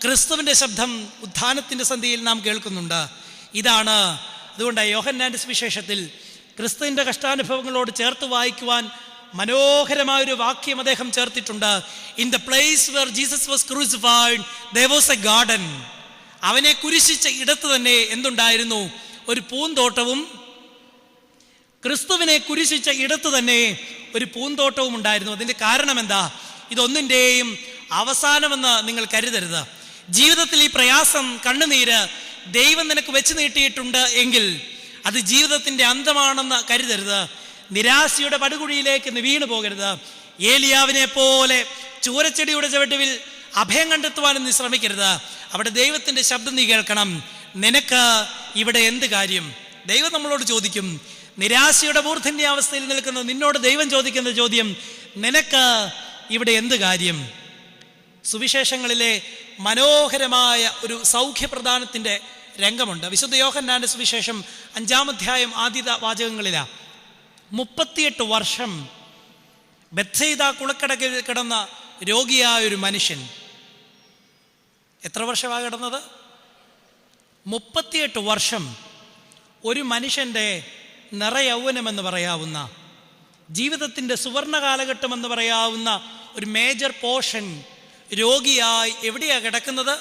ക്രിസ്തുവിൻ്റെ ശബ്ദം ഉദ്ധാനത്തിൻ്റെ സന്ധ്യയിൽ നാം കേൾക്കുന്നുണ്ട്. ഇതാണ്. അതുകൊണ്ട് യോഹന്നാൻ്റെ സുവിശേഷത്തിൽ ക്രിസ്തുവിൻ്റെ കഷ്ടാനുഭവങ്ങളോട് ചേർത്ത് വായിക്കുവാൻ മനോഹരമായൊരു വാക്യം അദ്ദേഹം ചേർത്തിട്ടുണ്ട്. In the place were Jesus was crucified there was a garden. അവനെ കുരിശിച്ച ഇടത്ത് തന്നെ എന്തുണ്ടായിരുന്നു? ഒരു പൂന്തോട്ടവും. ക്രിസ്തുവിനെ കുരിശിച്ച ഇടത്ത് തന്നെ ഒരു പൂന്തോട്ടവും ഉണ്ടായിരുന്നു. അതിൻ്റെ കാരണം എന്താ? ഇതൊന്നിൻ്റെയും അവസാനമെന്ന് നിങ്ങൾ കരുതരുത്. ജീവിതത്തിൽ ഈ പ്രയാസം, കണ്ണുനീര് ദൈവം നിനക്ക് വെച്ച് നീട്ടിയിട്ടുണ്ട് എങ്കിൽ അത് ജീവിതത്തിൻ്റെ അന്തമാണെന്ന് കരുതരുത്. നിരാശയുടെ പടുകുഴിയിലേക്ക് നീ വീണു പോകരുത്. ഏലിയാവിനെ പോലെ ചൂരച്ചെടിയുടെ ചുവട്ടിൽ അഭയം കണ്ടെത്തുവാനും നീ ശ്രമിക്കരുത്. അവിടെ ദൈവത്തിൻ്റെ ശബ്ദം നീ കേൾക്കണം. നിനക്ക് ഇവിടെ എന്ത് കാര്യം? ദൈവം നമ്മളോട് ചോദിക്കും. നിരാശയുടെ മൂർധന്യ അവസ്ഥയിൽ നിൽക്കുന്ന നിന്നോട് ദൈവം ചോദിക്കുന്ന ചോദ്യം, നിനക്ക് ഇവിടെ എന്ത് കാര്യം? സുവിശേഷങ്ങളിലെ മനോഹരമായ ഒരു സൗഖ്യപ്രദാനത്തിൻ്റെ രംഗമുണ്ട്. വിശുദ്ധ യോഹന്നാന്റെ സുവിശേഷം 5-ാം അധ്യായം ആദ്യ വാചകങ്ങളിലാണ്. 38 വർഷം ബെത്സയിദ കുളക്കടകിൽ കിടന്ന രോഗിയായ ഒരു മനുഷ്യൻ. എത്ര വർഷമാണ് കിടന്നത്? 38 വർഷം. ഒരു മനുഷ്യൻ്റെ നിറയൗവനമെന്ന് പറയാവുന്ന, ജീവിതത്തിൻ്റെ സുവർണ കാലഘട്ടമെന്ന് പറയാവുന്ന ഒരു മേജർ പോർഷൻ രോഗിയായി എവിടെയാണ് കിടക്കുന്നത്?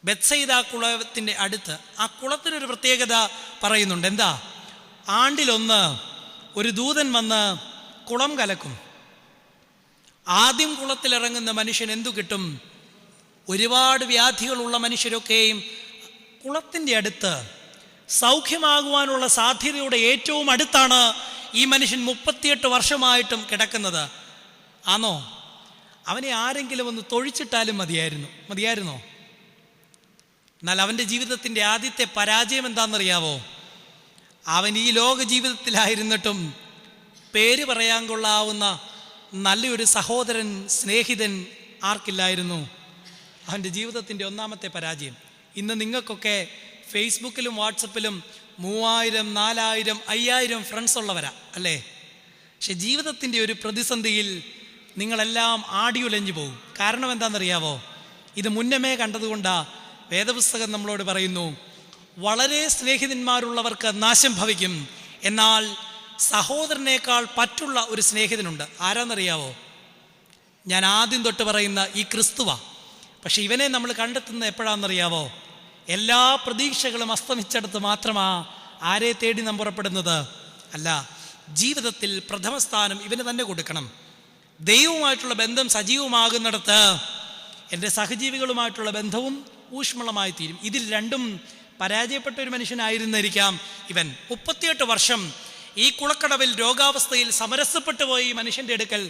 ബെത്സയിദ കുളത്തിൻ്റെ അടുത്ത്. ആ കുളത്തിനൊരു പ്രത്യേകത പറയുന്നുണ്ട്. എന്താ? ആണ്ടിലൊന്ന് ഒരു ദൂതൻ വന്ന് കുളം കലക്കും. ആദ്യം കുളത്തിലിറങ്ങുന്ന മനുഷ്യൻ എന്തു കിട്ടും? ഒരുപാട് വ്യാധികളുള്ള മനുഷ്യരൊക്കെയും കുളത്തിൻ്റെ അടുത്ത് സൗഖ്യമാകുവാനുള്ള സാധ്യതയുടെ ഏറ്റവും അടുത്താണ് ഈ മനുഷ്യൻ 38 വർഷമായിട്ടും കിടക്കുന്നത്. ആണോ? അവനെ ആരെങ്കിലും ഒന്ന് തൊഴിച്ചിട്ടാലും മതിയായിരുന്നോ? എന്നാൽ അവൻ്റെ ജീവിതത്തിൻ്റെ ആദ്യത്തെ പരാജയം എന്താണെന്നറിയാവോ? അവൻ ഈ ലോക ജീവിതത്തിലായിരുന്നിട്ടും പേര് പറയാൻ കൊള്ളാവുന്ന നല്ലൊരു സഹോദരൻ, സ്നേഹിതൻ ആർക്കില്ലായിരുന്നു? അവൻ്റെ ജീവിതത്തിൻ്റെ ഒന്നാമത്തെ പരാജയം. ഇന്ന് നിങ്ങൾക്കൊക്കെ ഫേസ്ബുക്കിലും വാട്സപ്പിലും 3000, 4000, 5000 ഫ്രണ്ട്സ് ഉള്ളവരാ അല്ലേ? പക്ഷെ ജീവിതത്തിൻ്റെ ഒരു പ്രതിസന്ധിയിൽ നിങ്ങളെല്ലാം ആടിയുലഞ്ഞു പോകും. കാരണം എന്താണെന്നറിയാവോ? ഇത് മുന്നമേ കണ്ടതുകൊണ്ടാ വേദപുസ്തകം നമ്മളോട് പറയുന്നു, വളരെ സ്നേഹിതന്മാരുള്ളവർക്ക് നാശം ഭവിക്കും, എന്നാൽ സഹോദരനേക്കാൾ പറ്റുള്ള ഒരു സ്നേഹിതനുണ്ട്. ആരാന്നറിയാവോ? ഞാൻ ആദ്യം തൊട്ട് പറയുന്ന ഈ ക്രിസ്തുവാ. പക്ഷെ ഇവനെ നമ്മൾ കണ്ടെത്തുന്നത് എപ്പോഴാണെന്നറിയാവോ? എല്ലാ പ്രതീക്ഷകളും അസ്തമിച്ചെടുത്ത് മാത്രമാ ആരെ തേടി നാം പുറപ്പെടുന്നത്? അല്ല, ജീവിതത്തിൽ പ്രഥമ സ്ഥാനം ഇവന് തന്നെ കൊടുക്കണം. ദൈവവുമായിട്ടുള്ള ബന്ധം സജീവമാകുന്നിടത്ത് എൻ്റെ സഹജീവികളുമായിട്ടുള്ള ബന്ധവും ഊഷ്മളമായി തീരും. ഇതിൽ രണ്ടും പരാജയപ്പെട്ട ഒരു മനുഷ്യനായിരുന്നിരിക്കാം ഇവൻ. 38 വർഷം ഈ കുളക്കടവിൽ രോഗാവസ്ഥയിൽ സമരസപ്പെട്ടു പോയി ഈ മനുഷ്യൻ്റെ അടുക്കൽ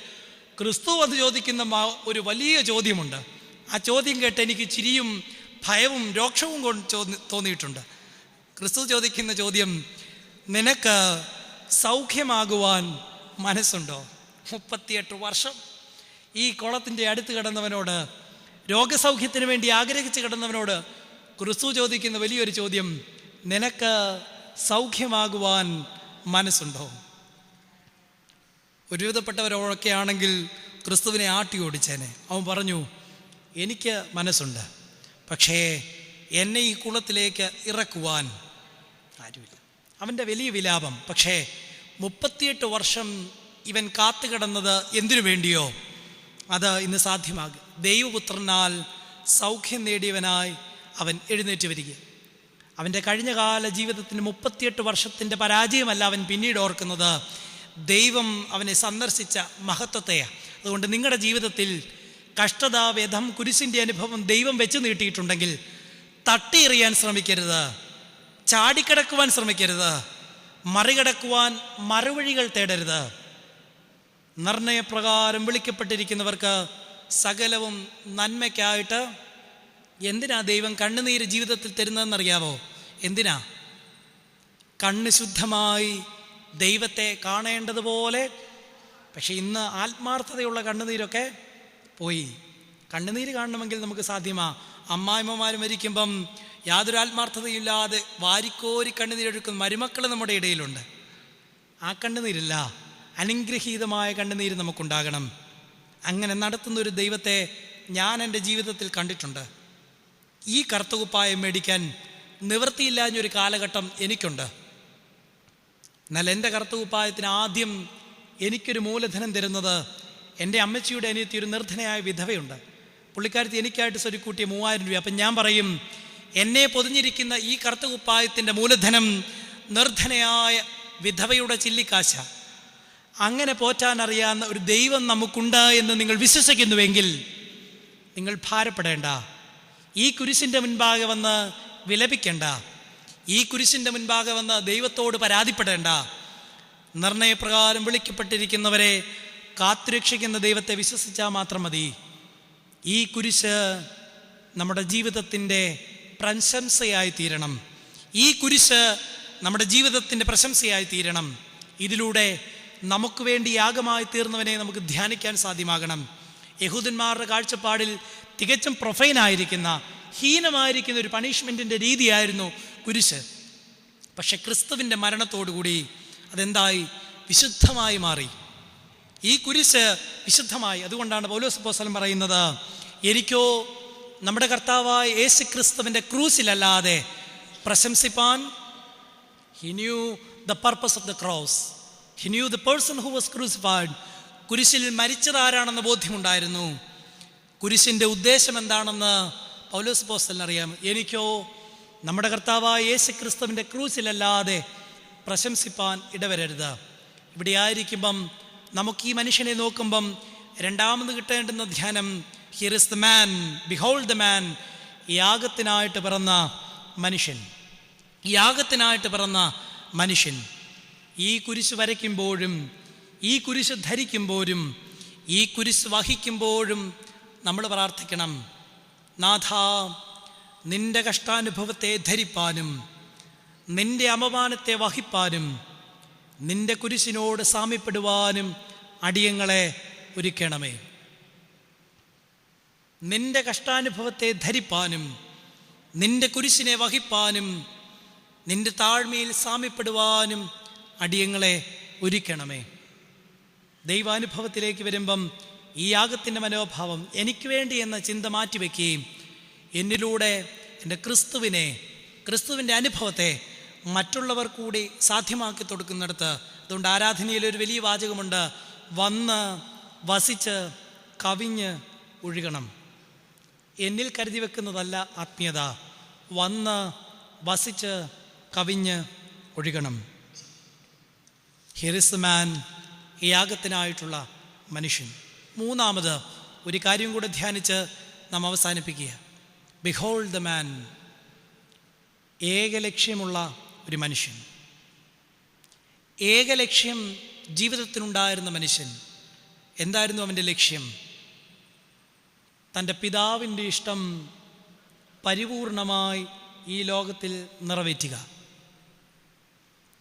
ക്രിസ്തു വന്ന് ചോദിക്കുന്ന ഒരു വലിയ ചോദ്യമുണ്ട്. ആ ചോദ്യം കേട്ട് എനിക്ക് ചിരിയും ഭയവും രോക്ഷവും തോന്നിയിട്ടുണ്ട്. ക്രിസ്തു ചോദിക്കുന്ന ചോദ്യം, നിനക്ക് സൗഖ്യമാകുവാൻ മനസ്സുണ്ടോ? 38 വർഷം ഈ കുളത്തിൻ്റെ അടുത്ത് കിടന്നവനോട്, രോഗസൗഖ്യത്തിന് വേണ്ടി ആഗ്രഹിച്ച് കിടന്നവനോട് ക്രിസ്തു ചോദിക്കുന്ന വലിയൊരു ചോദ്യം, നിനക്ക് സൗഖ്യമാകുവാൻ മനസ്സുണ്ടോ? ഒരുവിധപ്പെട്ടവരൊക്കെ ആണെങ്കിൽ ക്രിസ്തുവിനെ ആട്ടി ഓടിച്ചേനെ. അവൻ പറഞ്ഞു, എനിക്ക് മനസ്സുണ്ട്, പക്ഷേ എന്നെ ഈ കുളത്തിലേക്ക് ഇറക്കുവാൻ ആരുമില്ല. അവൻ്റെ വലിയ വിലാപം. പക്ഷേ 38 വർഷം ഇവൻ കാത്തുകിടന്നത് എന്തിനു വേണ്ടിയോ അത് ഇന്ന് സാധ്യമാകും. ദൈവപുത്രനാൽ സൗഖ്യം നേടിയവനായി അവൻ എഴുന്നേറ്റ് വരിക. അവൻ്റെ കഴിഞ്ഞകാല ജീവിതത്തിന് 38 വർഷത്തിൻ്റെ പരാജയമല്ല അവൻ പിന്നീട് ഓർക്കുന്നത്, ദൈവം അവനെ സന്ദർശിച്ച മഹത്വത്തെയാണ്. അതുകൊണ്ട് നിങ്ങളുടെ ജീവിതത്തിൽ കഷ്ടത, വ്യഥം, കുരിശിൻ്റെ അനുഭവം ദൈവം വെച്ച് നീട്ടിയിട്ടുണ്ടെങ്കിൽ തട്ടിയെറിയാൻ ശ്രമിക്കരുത്, ചാടിക്കിടക്കുവാൻ ശ്രമിക്കരുത്, മറികടക്കുവാൻ മറുവഴികൾ തേടരുത്. നിർണയപ്രകാരം വിളിക്കപ്പെട്ടിരിക്കുന്നവർക്ക് സകലവും നന്മയ്ക്കായിട്ട്. എന്തിനാ ദൈവം കണ്ണുനീര് ജീവിതത്തിൽ തരുന്നതെന്നറിയാവോ? എന്തിനാ? കണ്ണ് ശുദ്ധമായി ദൈവത്തെ കാണേണ്ടതുപോലെ. പക്ഷെ ഇന്ന് ആത്മാർത്ഥതയുള്ള കണ്ണുനീരൊക്കെ പോയി. കണ്ണുനീര് കാണണമെങ്കിൽ നമുക്ക് സാധ്യമാ. അമ്മായിമ്മമാർ മരിക്കുമ്പം യാതൊരു ആത്മാർത്ഥതയില്ലാതെ വാരിക്കോരി കണ്ണുനീരൊഴുക്കുന്ന മരുമക്കൾ നമ്മുടെ ഇടയിലുണ്ട്. ആ കണ്ണുനീരില്ല, അനുഗ്രഹീതമായ കണ്ണുനീര് നമുക്കുണ്ടാകണം. അങ്ങനെ നടത്തുന്നൊരു ദൈവത്തെ ഞാൻ എൻ്റെ ജീവിതത്തിൽ കണ്ടിട്ടുണ്ട്. ഈ കറുത്തകുപ്പായം മേടിക്കാൻ നിവൃത്തിയില്ലാഞ്ഞൊരു കാലഘട്ടം എനിക്കുണ്ട്. എന്നാൽ എൻ്റെ കറുത്തകുപ്പായത്തിന് ആദ്യം എനിക്കൊരു മൂലധനം തരുന്നത് എൻ്റെ അമ്മച്ചിയുടെ അനിയത്തി, ഒരു നിർധനയായ വിധവയുണ്ട്. പുള്ളിക്കാരത്തി എനിക്കായിട്ട് സ്വരുക്കൂട്ടിയ 3000 രൂപ. അപ്പം ഞാൻ പറയും, എന്നെ പൊതിഞ്ഞിരിക്കുന്ന ഈ കറുത്തകുപ്പായത്തിൻ്റെ മൂലധനം നിർധനയായ വിധവയുടെ ചില്ലിക്കാശ. അങ്ങനെ പോറ്റാൻ അറിയാവുന്ന ഒരു ദൈവം നമുക്കുണ്ട് എന്ന് നിങ്ങൾ വിശ്വസിക്കുന്നുവെങ്കിൽ നിങ്ങൾ ഭാരപ്പെടേണ്ട. ഈ കുരിശിൻ്റെ മുൻപാകെ വന്ന് വിലപിക്കേണ്ട. ഈ കുരിശിൻ്റെ മുൻപാകെ വന്ന് ദൈവത്തോട് പരാതിപ്പെടേണ്ട. നിർണയപ്രകാരം വിളിക്കപ്പെട്ടിരിക്കുന്നവരെ കാത്തുരക്ഷിക്കുന്ന ദൈവത്തെ വിശ്വസിച്ചാൽ മാത്രം മതി. ഈ കുരിശ് നമ്മുടെ ജീവിതത്തിൻ്റെ പ്രശംസയായി തീരണം. ഈ കുരിശ് നമ്മുടെ ജീവിതത്തിൻ്റെ പ്രശംസയായി തീരണം. ഇതിലൂടെ നമുക്ക് വേണ്ടി യാഗമായി തീർന്നവനെ നമുക്ക് ധ്യാനിക്കാൻ സാധ്യമാകണം. യഹൂദന്മാരുടെ കാഴ്ചപ്പാടിൽ തികച്ചും പ്രൊഫൈനായിരിക്കുന്ന, ഹീനമായിരിക്കുന്ന ഒരു പണിഷ്മെൻറ്റിൻ്റെ രീതിയായിരുന്നു കുരിശ്. പക്ഷെ ക്രിസ്തുവിൻ്റെ മരണത്തോടുകൂടി അതെന്തായി? വിശുദ്ധമായി മാറി. ഈ കുരിശ് വിശുദ്ധമായി. അതുകൊണ്ടാണ് പൗലോസ് അപ്പോസ്തലൻ പറയുന്നത്, എനിക്കോ നമ്മുടെ കർത്താവായ യേശു ക്രിസ്തുവിൻ്റെ ക്രൂസിലല്ലാതെ പ്രശംസിപ്പാൻ. He knew the purpose of the cross. He knew the person who was crucified. കുരിശിൽ മരിച്ചത് ആരാണെന്ന് ബോധ്യമുണ്ടായിരുന്നു. കുരിശിൻ്റെ ഉദ്ദേശം എന്താണെന്ന് പൗലോസ് അപ്പോസ്തലൻ അറിയാം. എനിക്കോ നമ്മുടെ കർത്താവായ യേശു ക്രിസ്തുവിൻ്റെ ക്രൂസിലല്ലാതെ പ്രശംസിപ്പാൻ ഇടവരരുത്. ഇവിടെ ആയിരിക്കുമ്പം നമുക്ക് ഈ മനുഷ്യനെ നോക്കുമ്പം രണ്ടാമത് കിട്ടേണ്ടുന്ന ധ്യാനം, here is the man, behold the man. യാഗത്തിനായിട്ട് പിറന്ന മനുഷ്യൻ, യാഗത്തിനായിട്ട് പിറന്ന മനുഷ്യൻ. ഈ കുരിശ് വരയ്ക്കുമ്പോഴും, ഈ കുരിശ് ധരിക്കുമ്പോഴും, ഈ കുരിശ് വഹിക്കുമ്പോഴും നമ്മൾ പ്രാർത്ഥിക്കണം, നാഥാ, നിന്റെ കഷ്ടാനുഭവത്തെ ധരിപ്പാനും നിന്റെ അപമാനത്തെ വഹിപ്പാനും നിന്റെ കുരിശിനോട് സാമ്യപ്പെടുവാനും അടിയങ്ങളെ ഒരുക്കണമേ. നിന്റെ കഷ്ടാനുഭവത്തെ ധരിപ്പാനും നിന്റെ കുരിശിനെ വഹിപ്പാനും നിന്റെ താഴ്മയിൽ സാമ്യപ്പെടുവാനും അടിയങ്ങളെ ഒരുക്കണമേ. ദൈവാനുഭവത്തിലേക്ക് വരുമ്പം ഈ യാഗത്തിൻ്റെ മനോഭാവം എനിക്ക് വേണ്ടി എന്ന ചിന്ത മാറ്റിവെക്കുകയും എന്നിലൂടെ എൻ്റെ ക്രിസ്തുവിൻ്റെ അനുഭവത്തെ മറ്റുള്ളവർ കൂടി സാധ്യമാക്കി കൊടുക്കുന്നിടത്ത് അതുകൊണ്ട് ആരാധനയിൽ ഒരു വലിയ വാചകമുണ്ട്: വന്ന് വസിച്ച് കവിഞ്ഞ് ഒഴുകണം. എന്നിൽ കരുതി വെക്കുന്നതല്ല ആത്മീയത, വന്ന് വസിച്ച് കവിഞ്ഞ് ഒഴുകണം. ഹിയർ ഇസ് ദ മാൻ, യാഗത്തിനായിട്ടുള്ള മനുഷ്യൻ. മൂന്നാമത് ഒരു കാര്യം കൂടെ ധ്യാനിച്ച് നാം അവസാനിപ്പിക്കുക. ബിഹോൾഡ് ദ മാൻ, ഏകലക്ഷ്യമുള്ള ഒരു മനുഷ്യൻ. ഏകലക്ഷ്യം ജീവിതത്തിനുണ്ടായിരുന്ന മനുഷ്യൻ. എന്തായിരുന്നു അവൻ്റെ ലക്ഷ്യം? തൻ്റെ പിതാവിൻ്റെ ഇഷ്ടം പരിപൂർണമായി ഈ ലോകത്തിൽ നിറവേറ്റുക.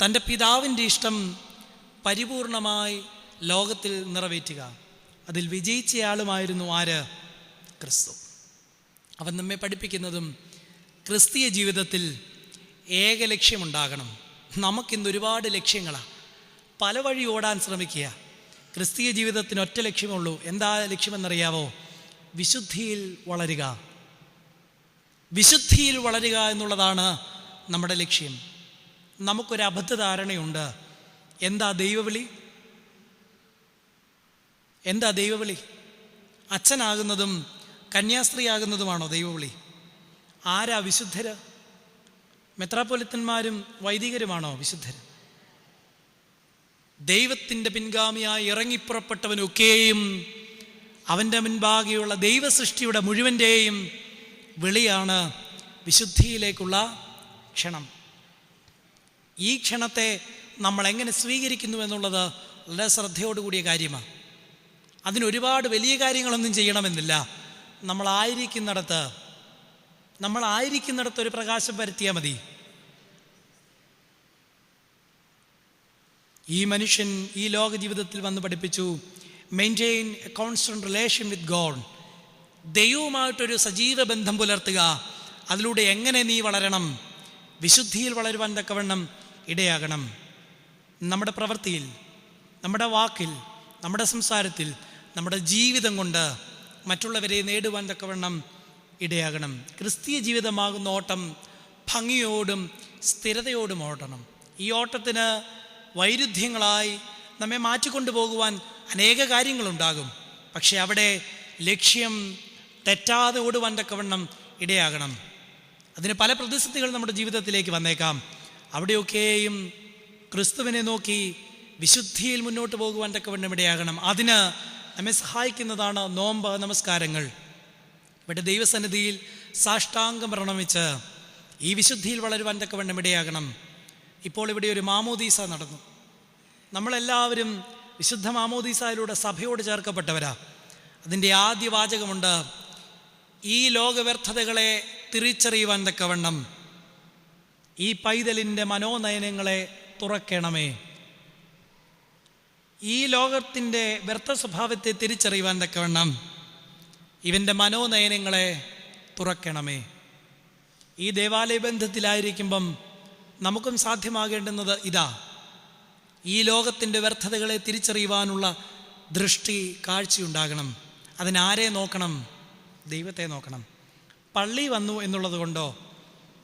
തൻ്റെ പിതാവിൻ്റെ ഇഷ്ടം പരിപൂർണമായി ലോകത്തിൽ നിറവേറ്റുക. അതിൽ വിജയിച്ചയാളുമായിരുന്നു ആര്? ക്രിസ്തു. അവൻ നമ്മെ പഠിപ്പിക്കുന്നതും ക്രിസ്തീയ ജീവിതത്തിൽ ഏകലക്ഷ്യമുണ്ടാകണം. നമുക്കിന്ന് ഒരുപാട് ലക്ഷ്യങ്ങളാണ്. പല വഴി ഓടാൻ ശ്രമിക്കുക. ക്രിസ്തീയ ജീവിതത്തിന് ഒറ്റ ലക്ഷ്യമുള്ളൂ. എന്താ ലക്ഷ്യമെന്നറിയാവോ? വിശുദ്ധിയിൽ വളരുക. വിശുദ്ധിയിൽ വളരുക എന്നുള്ളതാണ് നമ്മുടെ ലക്ഷ്യം. നമുക്കൊരു അബദ്ധധാരണയുണ്ട്. എന്താ ദൈവവിളി? എന്താ ദൈവവിളി? അച്ഛനാകുന്നതും കന്യാസ്ത്രീയാകുന്നതുമാണോ ദൈവവിളി? ആരാ വിശുദ്ധര്? മെത്രാപ്പൊലിത്തന്മാരും വൈദികരുമാണോ വിശുദ്ധര്? ദൈവത്തിൻ്റെ പിൻഗാമിയായി ഇറങ്ങിപ്പുറപ്പെട്ടവനൊക്കെയും അവൻ്റെ മുൻപാകെയുള്ള ദൈവസൃഷ്ടിയുടെ മുഴുവൻ്റെയും വിളിയാണ് വിശുദ്ധിയിലേക്കുള്ള ക്ഷണം. ഈ ക്ഷണത്തെ നമ്മൾ എങ്ങനെ സ്വീകരിക്കുന്നു എന്നുള്ളത് വളരെ ശ്രദ്ധയോടുകൂടിയ കാര്യമാണ്. അതിനൊരുപാട് വലിയ കാര്യങ്ങളൊന്നും ചെയ്യണമെന്നില്ല. നമ്മളായിരിക്കുന്നിടത്ത് ഒരു പ്രകാശം പരത്തിയാൽ മതി. ഈ മനുഷ്യൻ ഈ ലോക ജീവിതത്തിൽ വന്ന് പഠിപ്പിച്ചു: maintain a constant relation with God. ദൈവവുമായിട്ടൊരു സജീവ ബന്ധം പുലർത്തുക. അതിലൂടെ എങ്ങനെ നീ വളരണം? വിശുദ്ധിയിൽ വളരുവാൻ തക്കവണ്ണം ഇടയാകണം. നമ്മുടെ പ്രവൃത്തിയിൽ, നമ്മുടെ വാക്കിൽ, നമ്മുടെ സംസാരത്തിൽ, നമ്മുടെ ജീവിതം കൊണ്ട് മറ്റുള്ളവരെ നേടുവാൻ തക്കവണ്ണം ഇടയാകണം. ക്രിസ്തീയ ജീവിതമാകുന്ന ഓട്ടം ഭംഗിയോടും സ്ഥിരതയോടും ഓടണം. ഈ ഓട്ടത്തിന് വൈരുദ്ധ്യങ്ങളായി നമ്മെ മാറ്റിക്കൊണ്ടു പോകുവാൻ അനേക കാര്യങ്ങളുണ്ടാകും. പക്ഷെ അവിടെ ലക്ഷ്യം തെറ്റാതെ ഓടുവാൻ തക്കവണ്ണം ഇടയാകണം. അതിന് പല പ്രതിസന്ധികൾ നമ്മുടെ ജീവിതത്തിലേക്ക് വന്നേക്കാം. അവിടെയൊക്കെയും ക്രിസ്തുവിനെ നോക്കി വിശുദ്ധിയിൽ മുന്നോട്ട് പോകുവാൻ തക്കവണ്ണം ഇടയാകണം. അതിന് നമ്മെ സഹായിക്കുന്നതാണ് നോമ്പ്, നമസ്കാരങ്ങൾ. ഇവിടെ ദൈവസന്നിധിയിൽ സാഷ്ടാംഗം പ്രണമിച്ച് ഈ വിശുദ്ധിയിൽ വളരുവാൻ തക്കവണ്ണം ഇടയാകണം. ഇപ്പോൾ ഇവിടെ ഒരു മാമോദീസ നടന്നു. നമ്മളെല്ലാവരും വിശുദ്ധ മാമോദീസയിലൂടെ സഭയോട് ചേർക്കപ്പെട്ടവരാ. അതിൻ്റെ ആദ്യ വാചകമുണ്ട്: ഈ ലോകവ്യർത്ഥതകളെ തിരിച്ചറിയുവാൻ തക്കവണ്ണം ഈ പൈതലിൻ്റെ മനോനയനങ്ങളെ തുറക്കണമേ. ഈ ലോകത്തിൻ്റെ വ്യർത്ഥ സ്വഭാവത്തെ തിരിച്ചറിയുവാൻ തക്കവണ്ണം ഇവൻ്റെ മനോനയനങ്ങളെ തുറക്കണമേ. ഈ ദേവാലയ ബന്ധത്തിലായിരിക്കുമ്പം നമുക്കും സാധ്യമാകേണ്ടുന്നത് ഇതാ: ഈ ലോകത്തിൻ്റെ വ്യർത്ഥതകളെ തിരിച്ചറിയുവാനുള്ള ദൃഷ്ടി, കാഴ്ചയുണ്ടാകണം. അതിനാരെ നോക്കണം? ദൈവത്തെ നോക്കണം. പള്ളി വന്നു എന്നുള്ളത് കൊണ്ടോ,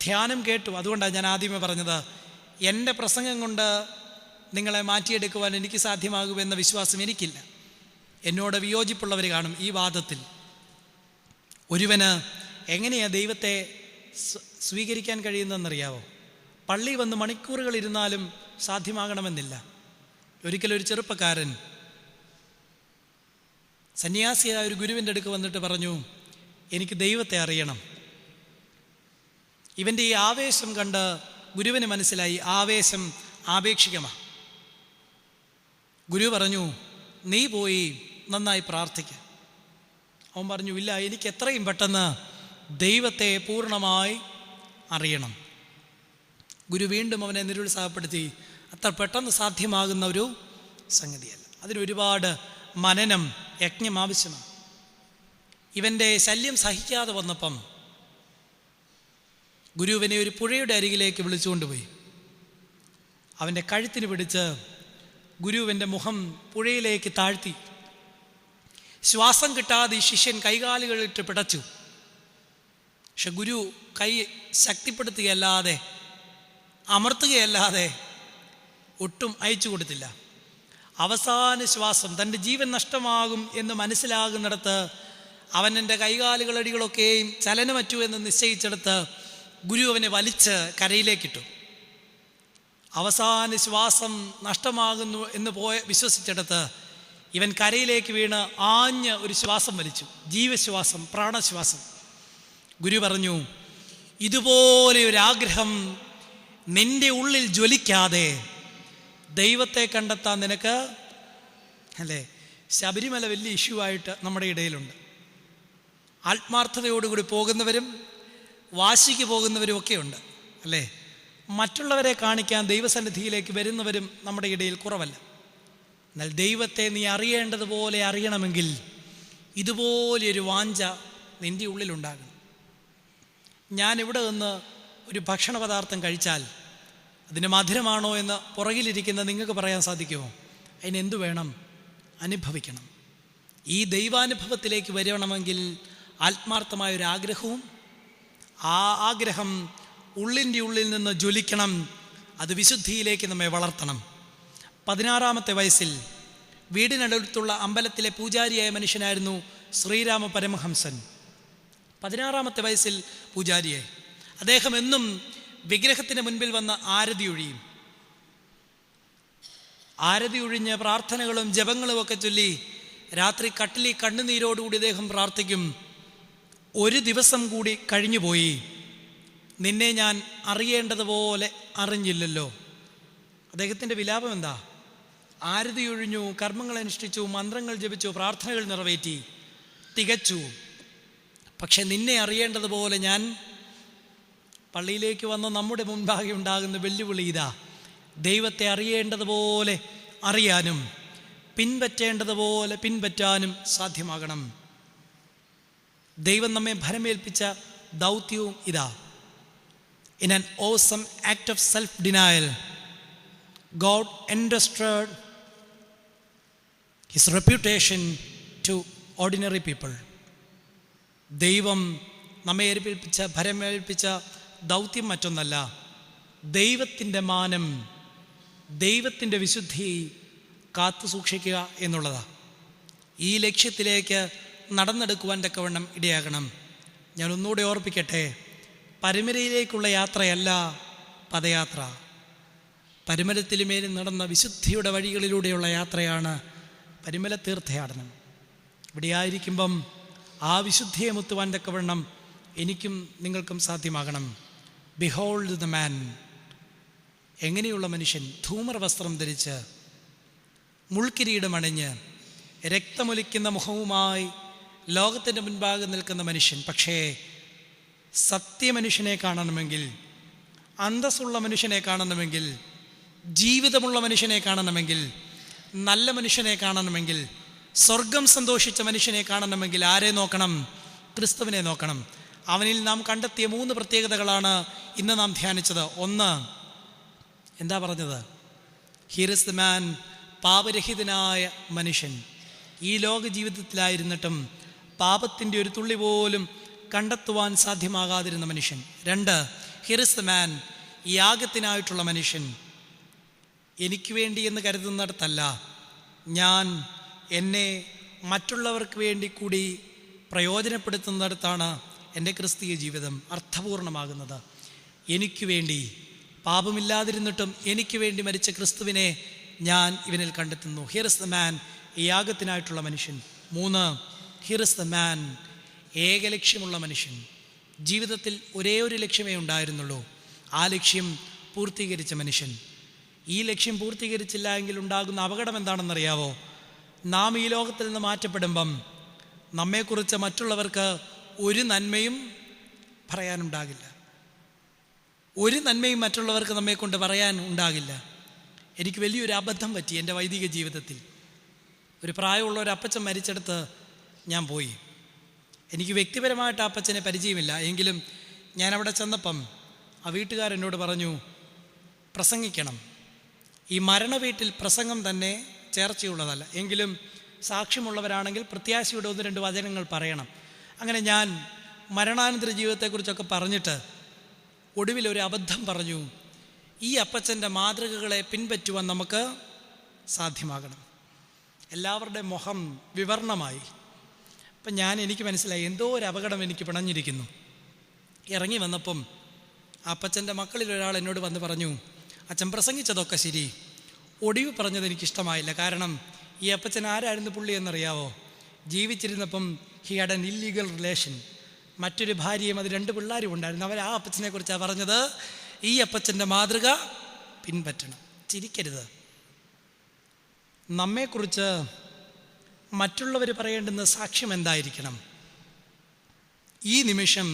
ധ്യാനം കേട്ടു അതുകൊണ്ടാണ് ഞാൻ ആദ്യമേ പറഞ്ഞത്, എൻ്റെ പ്രസംഗം കൊണ്ട് നിങ്ങളെ മാറ്റിയെടുക്കുവാൻ എനിക്ക് സാധ്യമാകുമെന്ന വിശ്വാസം എനിക്കില്ല. എന്നോട് വിയോജിപ്പുള്ളവർ കാണും ഈ വാദത്തിൽ. ഒരുവന് എങ്ങനെയാണ് ദൈവത്തെ സ്വീകരിക്കാൻ കഴിയുന്നതെന്നറിയാവോ? പള്ളി വന്ന് മണിക്കൂറുകൾ ഇരുന്നാലും സാധ്യമാകണമെന്നില്ല. ഒരിക്കലൊരു ചെറുപ്പക്കാരൻ സന്യാസിയായ ഒരു ഗുരുവിൻ്റെ അടുക്ക് വന്നിട്ട് പറഞ്ഞു: എനിക്ക് ദൈവത്തെ അറിയണം. ഇവൻ്റെ ഈ ആവേശം കണ്ട് ഗുരുവിന് മനസ്സിലായി ആവേശം ആപേക്ഷികമാണ്. ഗുരു പറഞ്ഞു: നീ പോയി നന്നായി പ്രാർത്ഥിക്കുക. അവൻ പറഞ്ഞു: ഇല്ല, എനിക്ക് എത്രയും പെട്ടെന്ന് ദൈവത്തെ പൂർണ്ണമായി അറിയണം. ഗുരു വീണ്ടും അവനെ നിരുത്സാഹപ്പെടുത്തി: അത്ര പെട്ടെന്ന് സാധ്യമാകുന്ന ഒരു സംഗതിയല്ല. അതിനൊരുപാട് മനനം, യജ്ഞം ആവശ്യമാണ്. ഇവൻ്റെ ശല്യം സഹിക്കാതെ വന്നപ്പം ഗുരുവിനെ ഒരു പുഴയുടെ അരികിലേക്ക് വിളിച്ചുകൊണ്ടുപോയി. അവൻ്റെ കഴുത്തിന് പിടിച്ച് ഗുരുവിൻ്റെ മുഖം പുഴയിലേക്ക് താഴ്ത്തി. ശ്വാസം കിട്ടാതെ ഈ ശിഷ്യൻ കൈകാലുകളിട്ട് പിടച്ചു. പക്ഷെ ഗുരു കൈ ശക്തിപ്പെടുത്തുകയല്ലാതെ, അമർത്തുകയല്ലാതെ ഒട്ടും അയച്ചു കൊടുത്തില്ല. അവസാന ശ്വാസം, തൻ്റെ ജീവൻ നഷ്ടമാകും എന്ന് മനസ്സിലാകുന്നിടത്ത് അവൻ എൻ്റെ കൈകാലുകളടികളൊക്കെയും ചലനമറ്റു എന്ന് നിശ്ചയിച്ചെടുത്ത് ഗുരു അവനെ വലിച്ച് കരയിലേക്കിട്ടു. അവസാന ശ്വാസം നഷ്ടമാകുന്നു എന്ന് വിശ്വസിച്ചെടുത്ത് ഇവൻ കരയിലേക്ക് വീണ് ആഞ്ഞ് ഒരു ശ്വാസം വലിച്ചു, ജീവശ്വാസം, പ്രാണശ്വാസം. ഗുരു പറഞ്ഞു, ഇതുപോലെ ഒരാഗ്രഹം നിന്റെ ഉള്ളിൽ ജ്വലിക്കാതെ ദൈവത്തെ കണ്ടെത്താൻ നിനക്ക്, അല്ലേ? ശബരിമല വലിയ ഇഷ്യൂ ആയിട്ട് നമ്മുടെ ഇടയിലുണ്ട്. ആത്മാർത്ഥതയോടുകൂടി പോകുന്നവരും വാശിക്ക് പോകുന്നവരും ഒക്കെ ഉണ്ട്, അല്ലേ? മറ്റുള്ളവരെ കാണിക്കാൻ ദൈവസന്നിധിയിലേക്ക് വരുന്നവരും നമ്മുടെ ഇടയിൽ കുറവല്ല. എന്നാൽ ദൈവത്തെ നീ അറിയേണ്ടതുപോലെ അറിയണമെങ്കിൽ ഇതുപോലെയൊരു വാഞ്ച നിൻ്റെ ഉള്ളിലുണ്ടാകണം. ഞാനിവിടെ നിന്ന് ഒരു ഭക്ഷണ പദാർത്ഥം കഴിച്ചാൽ അതിന് മധുരമാണോ എന്ന് പുറകിലിരിക്കുന്ന നിങ്ങൾക്ക് പറയാൻ സാധിക്കുമോ? അതിനെന്തു വേണം? അനുഭവിക്കണം. ഈ ദൈവാനുഭവത്തിലേക്ക് വരണമെങ്കിൽ ആത്മാർത്ഥമായൊരാഗ്രഹവും ആ ആഗ്രഹം ഉള്ളിൻ്റെ ഉള്ളിൽ നിന്ന് ജ്വലിക്കണം. അത് വിശുദ്ധിയിലേക്ക് നമ്മെ വളർത്തണം. 16-ാമത്തെ വയസ്സിൽ വീടിനടുത്തുള്ള അമ്പലത്തിലെ പൂജാരിയായ മനുഷ്യനായിരുന്നു ശ്രീരാമ പരമഹംസൻ. 16-ാമത്തെ വയസ്സിൽ പൂജാരിയായി. അദ്ദേഹം എന്നും വിഗ്രഹത്തിന് മുൻപിൽ വന്ന് ആരതി ഒഴിയും. ആരതി ഒഴിഞ്ഞ് പ്രാർത്ഥനകളും ജപങ്ങളും ഒക്കെ ചൊല്ലി രാത്രി കട്ടിലി കണ്ണുനീരോടുകൂടി അദ്ദേഹം പ്രാർത്ഥിക്കും, ഒരു ദിവസം കൂടി കഴിഞ്ഞുപോയി, നിന്നെ ഞാൻ അറിയേണ്ടതുപോലെ അറിഞ്ഞില്ലല്ലോ. അദ്ദേഹത്തിൻ്റെ വിലാപം എന്താ? ആരതി ഒഴിഞ്ഞു, കർമ്മങ്ങൾ അനുഷ്ഠിച്ചു, മന്ത്രങ്ങൾ ജപിച്ചു, പ്രാർത്ഥനകൾ നിറവേറ്റി, തികച്ചു. പക്ഷെ നിന്നെ അറിയേണ്ടതുപോലെ ഞാൻ, പള്ളിയിലേക്ക് വന്ന നമ്മുടെ മുൻപാകെ ഉണ്ടാകുന്ന വെല്ലുവിളി ഇതാ: ദൈവത്തെ അറിയേണ്ടതുപോലെ അറിയാനും പിൻപറ്റേണ്ടതുപോലെ പിൻപറ്റാനും സാധ്യമാകണം. ദൈവം നമ്മെ ഭരമേൽപ്പിച്ച ദൗത്യവും ഇതാ. In an awesome act of self-denial, God entrusted His reputation to ordinary people. ദൈവം നമ്മെ ഭരമേൽപ്പിച്ച ദൗത്യം മറ്റൊന്നല്ല, ദൈവത്തിൻ്റെ മാനം, ദൈവത്തിൻ്റെ വിശുദ്ധി കാത്തു സൂക്ഷിക്കുക എന്നുള്ളതാണ്. ഈ ലക്ഷ്യത്തിലേക്ക് നടന്നെടുക്കുവാൻ തക്കവണ്ണം ഇടയാകണം. ഞാൻ ഒന്നുകൂടെ ഓർപ്പിക്കട്ടെ, പരമരയിലേക്കുള്ള യാത്രയല്ല പദയാത്ര. പരിമലത്തിലുമേലും നടന്ന വിശുദ്ധിയുടെ വഴികളിലൂടെയുള്ള യാത്രയാണ് പരിമല തീർത്ഥയാടനം. ഇവിടെ ആയിരിക്കുമ്പം ആ വിശുദ്ധിയെ മുത്തുവാൻ തക്കവണ്ണം എനിക്കും നിങ്ങൾക്കും സാധ്യമാകണം. Behold the man. എങ്ങനെയുള്ള മനുഷ്യൻ? ധൂമ്രവസ്ത്രം ധരിച്ച്, മുൾക്കിരീടമണിഞ്ഞ്, രക്തമൊലിക്കുന്ന മുഖവുമായി ലോകത്തിൻ്റെ മുൻപാകെ നിൽക്കുന്ന മനുഷ്യൻ. പക്ഷേ സത്യമനുഷ്യനെ കാണണമെങ്കിൽ, അന്തസ്സുള്ള മനുഷ്യനെ കാണണമെങ്കിൽ, ജീവിതമുള്ള മനുഷ്യനെ കാണണമെങ്കിൽ, നല്ല മനുഷ്യനെ കാണണമെങ്കിൽ, സ്വർഗം സന്തോഷിച്ച മനുഷ്യനെ കാണണമെങ്കിൽ ആരെ നോക്കണം? ക്രിസ്തുവിനെ നോക്കണം. അവനിൽ നാം കണ്ടെത്തിയ 3 പ്രത്യേകതകളാണ് ഇന്ന് നാം ധ്യാനിച്ചത്. ഒന്ന്, എന്താ പറഞ്ഞത്? ഹിയർ ഇസ് ദ മാൻ, പാപരഹിതനായ മനുഷ്യൻ. ഈ ലോക ജീവിതത്തിലായിരുന്നിട്ടും പാപത്തിൻ്റെ ഒരു തുള്ളി പോലും കണ്ടെത്തുവാൻ സാധ്യമാകാതിരുന്ന മനുഷ്യൻ. 2, ഹിയർ ഇസ് ദ മാൻ, യാഗത്തിനായിട്ടുള്ള മനുഷ്യൻ. എനിക്ക് വേണ്ടി എന്ന് കരുതുന്നിടത്തല്ല, ഞാൻ എന്നെ മറ്റുള്ളവർക്ക് വേണ്ടി കൂടി പ്രയോജനപ്പെടുത്തുന്നിടത്താണ് എൻ്റെ ക്രിസ്തീയ ജീവിതം അർത്ഥപൂർണമാകുന്നത്. എനിക്ക് വേണ്ടി, പാപമില്ലാതിരുന്നിട്ടും എനിക്ക് വേണ്ടി മരിച്ച ക്രിസ്തുവിനെ ഞാൻ ഇവനിൽ കണ്ടെത്തുന്നു. ഹിയർ ഇസ് ദ മാൻ, യാഗത്തിനായിട്ടുള്ള മനുഷ്യൻ. 3, ഹിയർ ഇസ് ദ മാൻ, ഏകലക്ഷ്യമുള്ള മനുഷ്യൻ. ജീവിതത്തിൽ ഒരേ ഒരു ലക്ഷ്യമേ ഉണ്ടായിരുന്നുള്ളൂ, ആ ലക്ഷ്യം പൂർത്തീകരിച്ച മനുഷ്യൻ. ഈ ലക്ഷ്യം പൂർത്തീകരിച്ചില്ല എങ്കിൽ ഉണ്ടാകുന്ന അപകടം എന്താണെന്നറിയാവോ? നാം ഈ ലോകത്തിൽ നിന്ന് മാറ്റപ്പെടുമ്പം നമ്മെക്കുറിച്ച് മറ്റുള്ളവർക്ക് ഒരു നന്മയും പറയാനുണ്ടാകില്ല. ഒരു നന്മയും മറ്റുള്ളവർക്ക് നമ്മെക്കൊണ്ട് പറയാൻ ഉണ്ടാകില്ല. എനിക്ക് വലിയൊരു അബദ്ധം പറ്റി എൻ്റെ വൈദിക ജീവിതത്തിൽ. ഒരു പ്രായമുള്ള ഒരു അപ്പച്ചൻ മരിച്ചെടുത്ത് ഞാൻ പോയി. എനിക്ക് വ്യക്തിപരമായിട്ട് ആ അപ്പച്ചനെ പരിചയമില്ല. എങ്കിലും ഞാനവിടെ ചെന്നപ്പം ആ വീട്ടുകാരെന്നോട് പറഞ്ഞു, പ്രസംഗിക്കണം. ഈ മരണ വീട്ടിൽ പ്രസംഗം തന്നെ ചേർച്ചയുള്ളതല്ല, എങ്കിലും സാക്ഷ്യമുള്ളവരാണെങ്കിൽ പ്രത്യാശയുടെ 1-2 വചനങ്ങൾ പറയണം. അങ്ങനെ ഞാൻ മരണാനന്തര ജീവിതത്തെക്കുറിച്ചൊക്കെ പറഞ്ഞിട്ട് ഒടുവിൽ ഒരു അബദ്ധം പറഞ്ഞു. ഈ അപ്പച്ചൻ്റെ മാതൃകകളെ പിൻപറ്റുവാൻ നമുക്ക് സാധ്യമാകണം. എല്ലാവരുടെ മുഖം വിവർണമായി. അപ്പം എനിക്ക് മനസ്സിലായി എന്തോ ഒരു അപകടം എനിക്ക് പിണഞ്ഞിരിക്കുന്നു. ഇറങ്ങി വന്നപ്പം അപ്പച്ചൻ്റെ മക്കളിൽ ഒരാൾ എന്നോട് വന്ന് പറഞ്ഞു, അച്ഛൻ പ്രസംഗിച്ചതൊക്കെ ശരി, ഒടിവ് പറഞ്ഞത് എനിക്കിഷ്ടമായില്ല. കാരണം ഈ അപ്പച്ചൻ ആരായിരുന്നു പുള്ളി എന്നറിയാവോ? ജീവിച്ചിരുന്നപ്പം he had an illegal relation, മറ്റൊരു ഭാര്യയും അത് 2 പിള്ളേരും ഉണ്ടായിരുന്നു. അവർ ആ അപ്പച്ചനെ കുറിച്ചാണ് പറഞ്ഞത്. ഈ അപ്പച്ചൻ്റെ മാതൃക പിൻപറ്റണം. ചിരിക്കരുത്. നമ്മെക്കുറിച്ച് മറ്റുള്ളവർ പറയേണ്ടുന്ന സാക്ഷ്യം എന്തായിരിക്കണം? ഈ നിമിഷം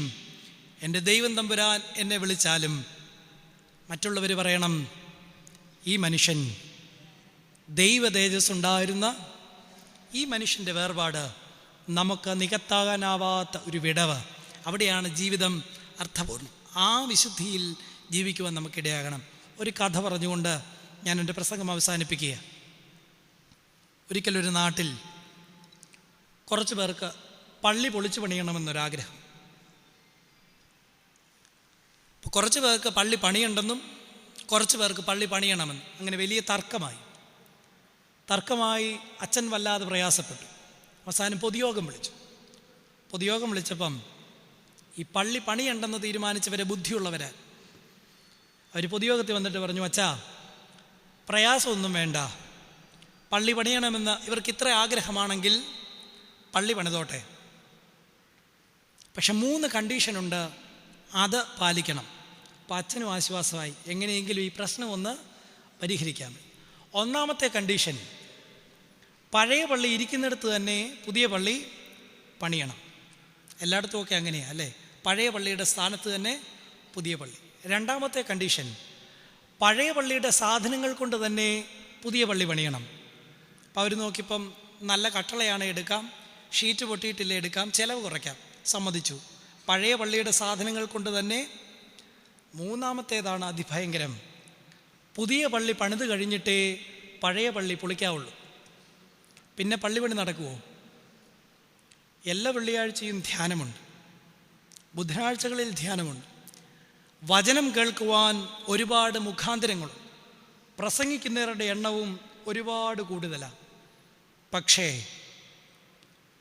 എൻ്റെ ദൈവം തമ്പുരാൻ എന്നെ വിളിച്ചാലും മറ്റുള്ളവർ പറയണം, ഈ മനുഷ്യൻ ദൈവ തേജസ് ഉണ്ടായിരുന്ന ഈ മനുഷ്യൻ്റെ വേർപാട് നമുക്ക് നികത്താകാനാവാത്ത ഒരു വിടവ്. അവിടെയാണ് ജീവിതം അർത്ഥപൂർണ്ണം. ആ വിശുദ്ധിയിൽ ജീവിക്കുവാൻ നമുക്കിടയാകണം. ഒരു കഥ പറഞ്ഞുകൊണ്ട് ഞാൻ എൻ്റെ പ്രസംഗം അവസാനിപ്പിക്കുക. ഒരിക്കലൊരു നാട്ടിൽ കുറച്ച് പേർക്ക് പള്ളി പൊളിച്ചു പണിയണമെന്നൊരാഗ്രഹം. കുറച്ച് പേർക്ക് പള്ളി പണിയുണ്ടെന്നും കുറച്ച് പേർക്ക് പള്ളി പണിയണമെന്നും അങ്ങനെ വലിയ തർക്കമായി അച്ഛൻ വല്ലാതെ പ്രയാസപ്പെട്ടു. അവസാനം പൊതുയോഗം വിളിച്ചപ്പം ഈ പള്ളി പണിയുണ്ടെന്ന് തീരുമാനിച്ചവരെ ബുദ്ധിയുള്ളവരെ അവർ പൊതുയോഗത്തിൽ വന്നിട്ട് പറഞ്ഞു, അച്ഛാ പ്രയാസമൊന്നും വേണ്ട, പള്ളി പണിയണമെന്ന് ഇവർക്ക് ഇത്ര ആഗ്രഹമാണെങ്കിൽ പള്ളി പണിതോട്ടെ. പക്ഷെ 3 കണ്ടീഷനുണ്ട്, അത് പാലിക്കണം. അപ്പം അച്ഛനും ആശ്വാസമായി, എങ്ങനെയെങ്കിലും ഈ പ്രശ്നം ഒന്ന് പരിഹരിക്കാം. ഒന്നാമത്തെ കണ്ടീഷൻ, പഴയ പള്ളി ഇരിക്കുന്നിടത്ത് തന്നെ പുതിയ പള്ളി പണിയണം. എല്ലായിടത്തും ഒക്കെ അങ്ങനെയാണ് അല്ലേ? പഴയ പള്ളിയുടെ സ്ഥാനത്ത് തന്നെ പുതിയ പള്ളി. രണ്ടാമത്തെ കണ്ടീഷൻ, പഴയ പള്ളിയുടെ സാധനങ്ങൾ കൊണ്ട് തന്നെ പുതിയ പള്ളി പണിയണം. അപ്പോൾ അവർ നോക്കിയപ്പം നല്ല കട്ടളയാണ് എടുക്കാം, ഷീറ്റ് പൊട്ടിയിട്ടില്ല എടുക്കാം, ചിലവ് കുറയ്ക്കാം, സമ്മതിച്ചു. പഴയ പള്ളിയുടെ സാധനങ്ങൾ കൊണ്ട് തന്നെ. മൂന്നാമത്തേതാണ് അതിഭയങ്കരം, പുതിയ പള്ളി പണിത് കഴിഞ്ഞിട്ടേ പഴയ പള്ളി പൊളിക്കാവുള്ളൂ. പിന്നെ പള്ളി പണി നടക്കുമോ? എല്ലാ വെള്ളിയാഴ്ചയും ധ്യാനമുണ്ട്, ബുധനാഴ്ചകളിൽ ധ്യാനമുണ്ട്, വചനം കേൾക്കുവാൻ ഒരുപാട് മുഖാന്തരങ്ങളുണ്ട്, പ്രസംഗിക്കുന്നവരുടെ എണ്ണവും ഒരുപാട് കൂടുതലാണ്. പക്ഷേ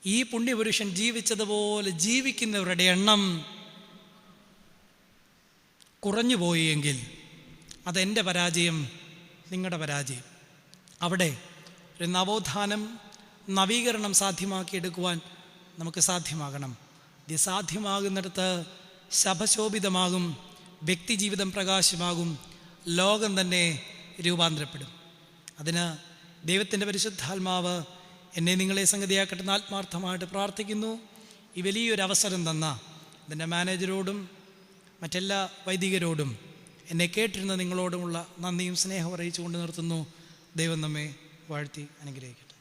ഈ പുണ്യപുരുഷൻ ജീവിച്ചതുപോലെ ജീവിക്കുന്നവരുടെ എണ്ണം കുറഞ്ഞു പോയി എങ്കിൽ അതെൻ്റെ പരാജയം, നിങ്ങളുടെ പരാജയം. അവിടെ ഒരു നവീകരണം സാധ്യമാക്കിയെടുക്കുവാൻ നമുക്ക് സാധ്യമാകണം. ഇത് സാധ്യമാകുന്നിടത്ത് ശഭശോഭിതമാകും, വ്യക്തിജീവിതം പ്രകാശമാകും, ലോകം തന്നെ രൂപാന്തരപ്പെടും. അതിന് ദൈവത്തിൻ്റെ പരിശുദ്ധാത്മാവ് എന്നെ നിങ്ങളെ സംഗതിയാക്കട്ടെ എന്ന് ആത്മാർത്ഥമായിട്ട് പ്രാർത്ഥിക്കുന്നു. ഈ വലിയൊരു അവസരം തന്ന ഇതിൻ്റെ മാനേജരോടും മറ്റെല്ലാ വൈദികരോടും എന്നെ കേട്ടിരുന്ന നിങ്ങളോടുമുള്ള നന്ദിയും സ്നേഹവും അറിയിച്ചുകൊണ്ട് നിർത്തുന്നു. ദൈവം നമ്മെ വാഴ്ത്തി അനുഗ്രഹിക്കട്ടെ.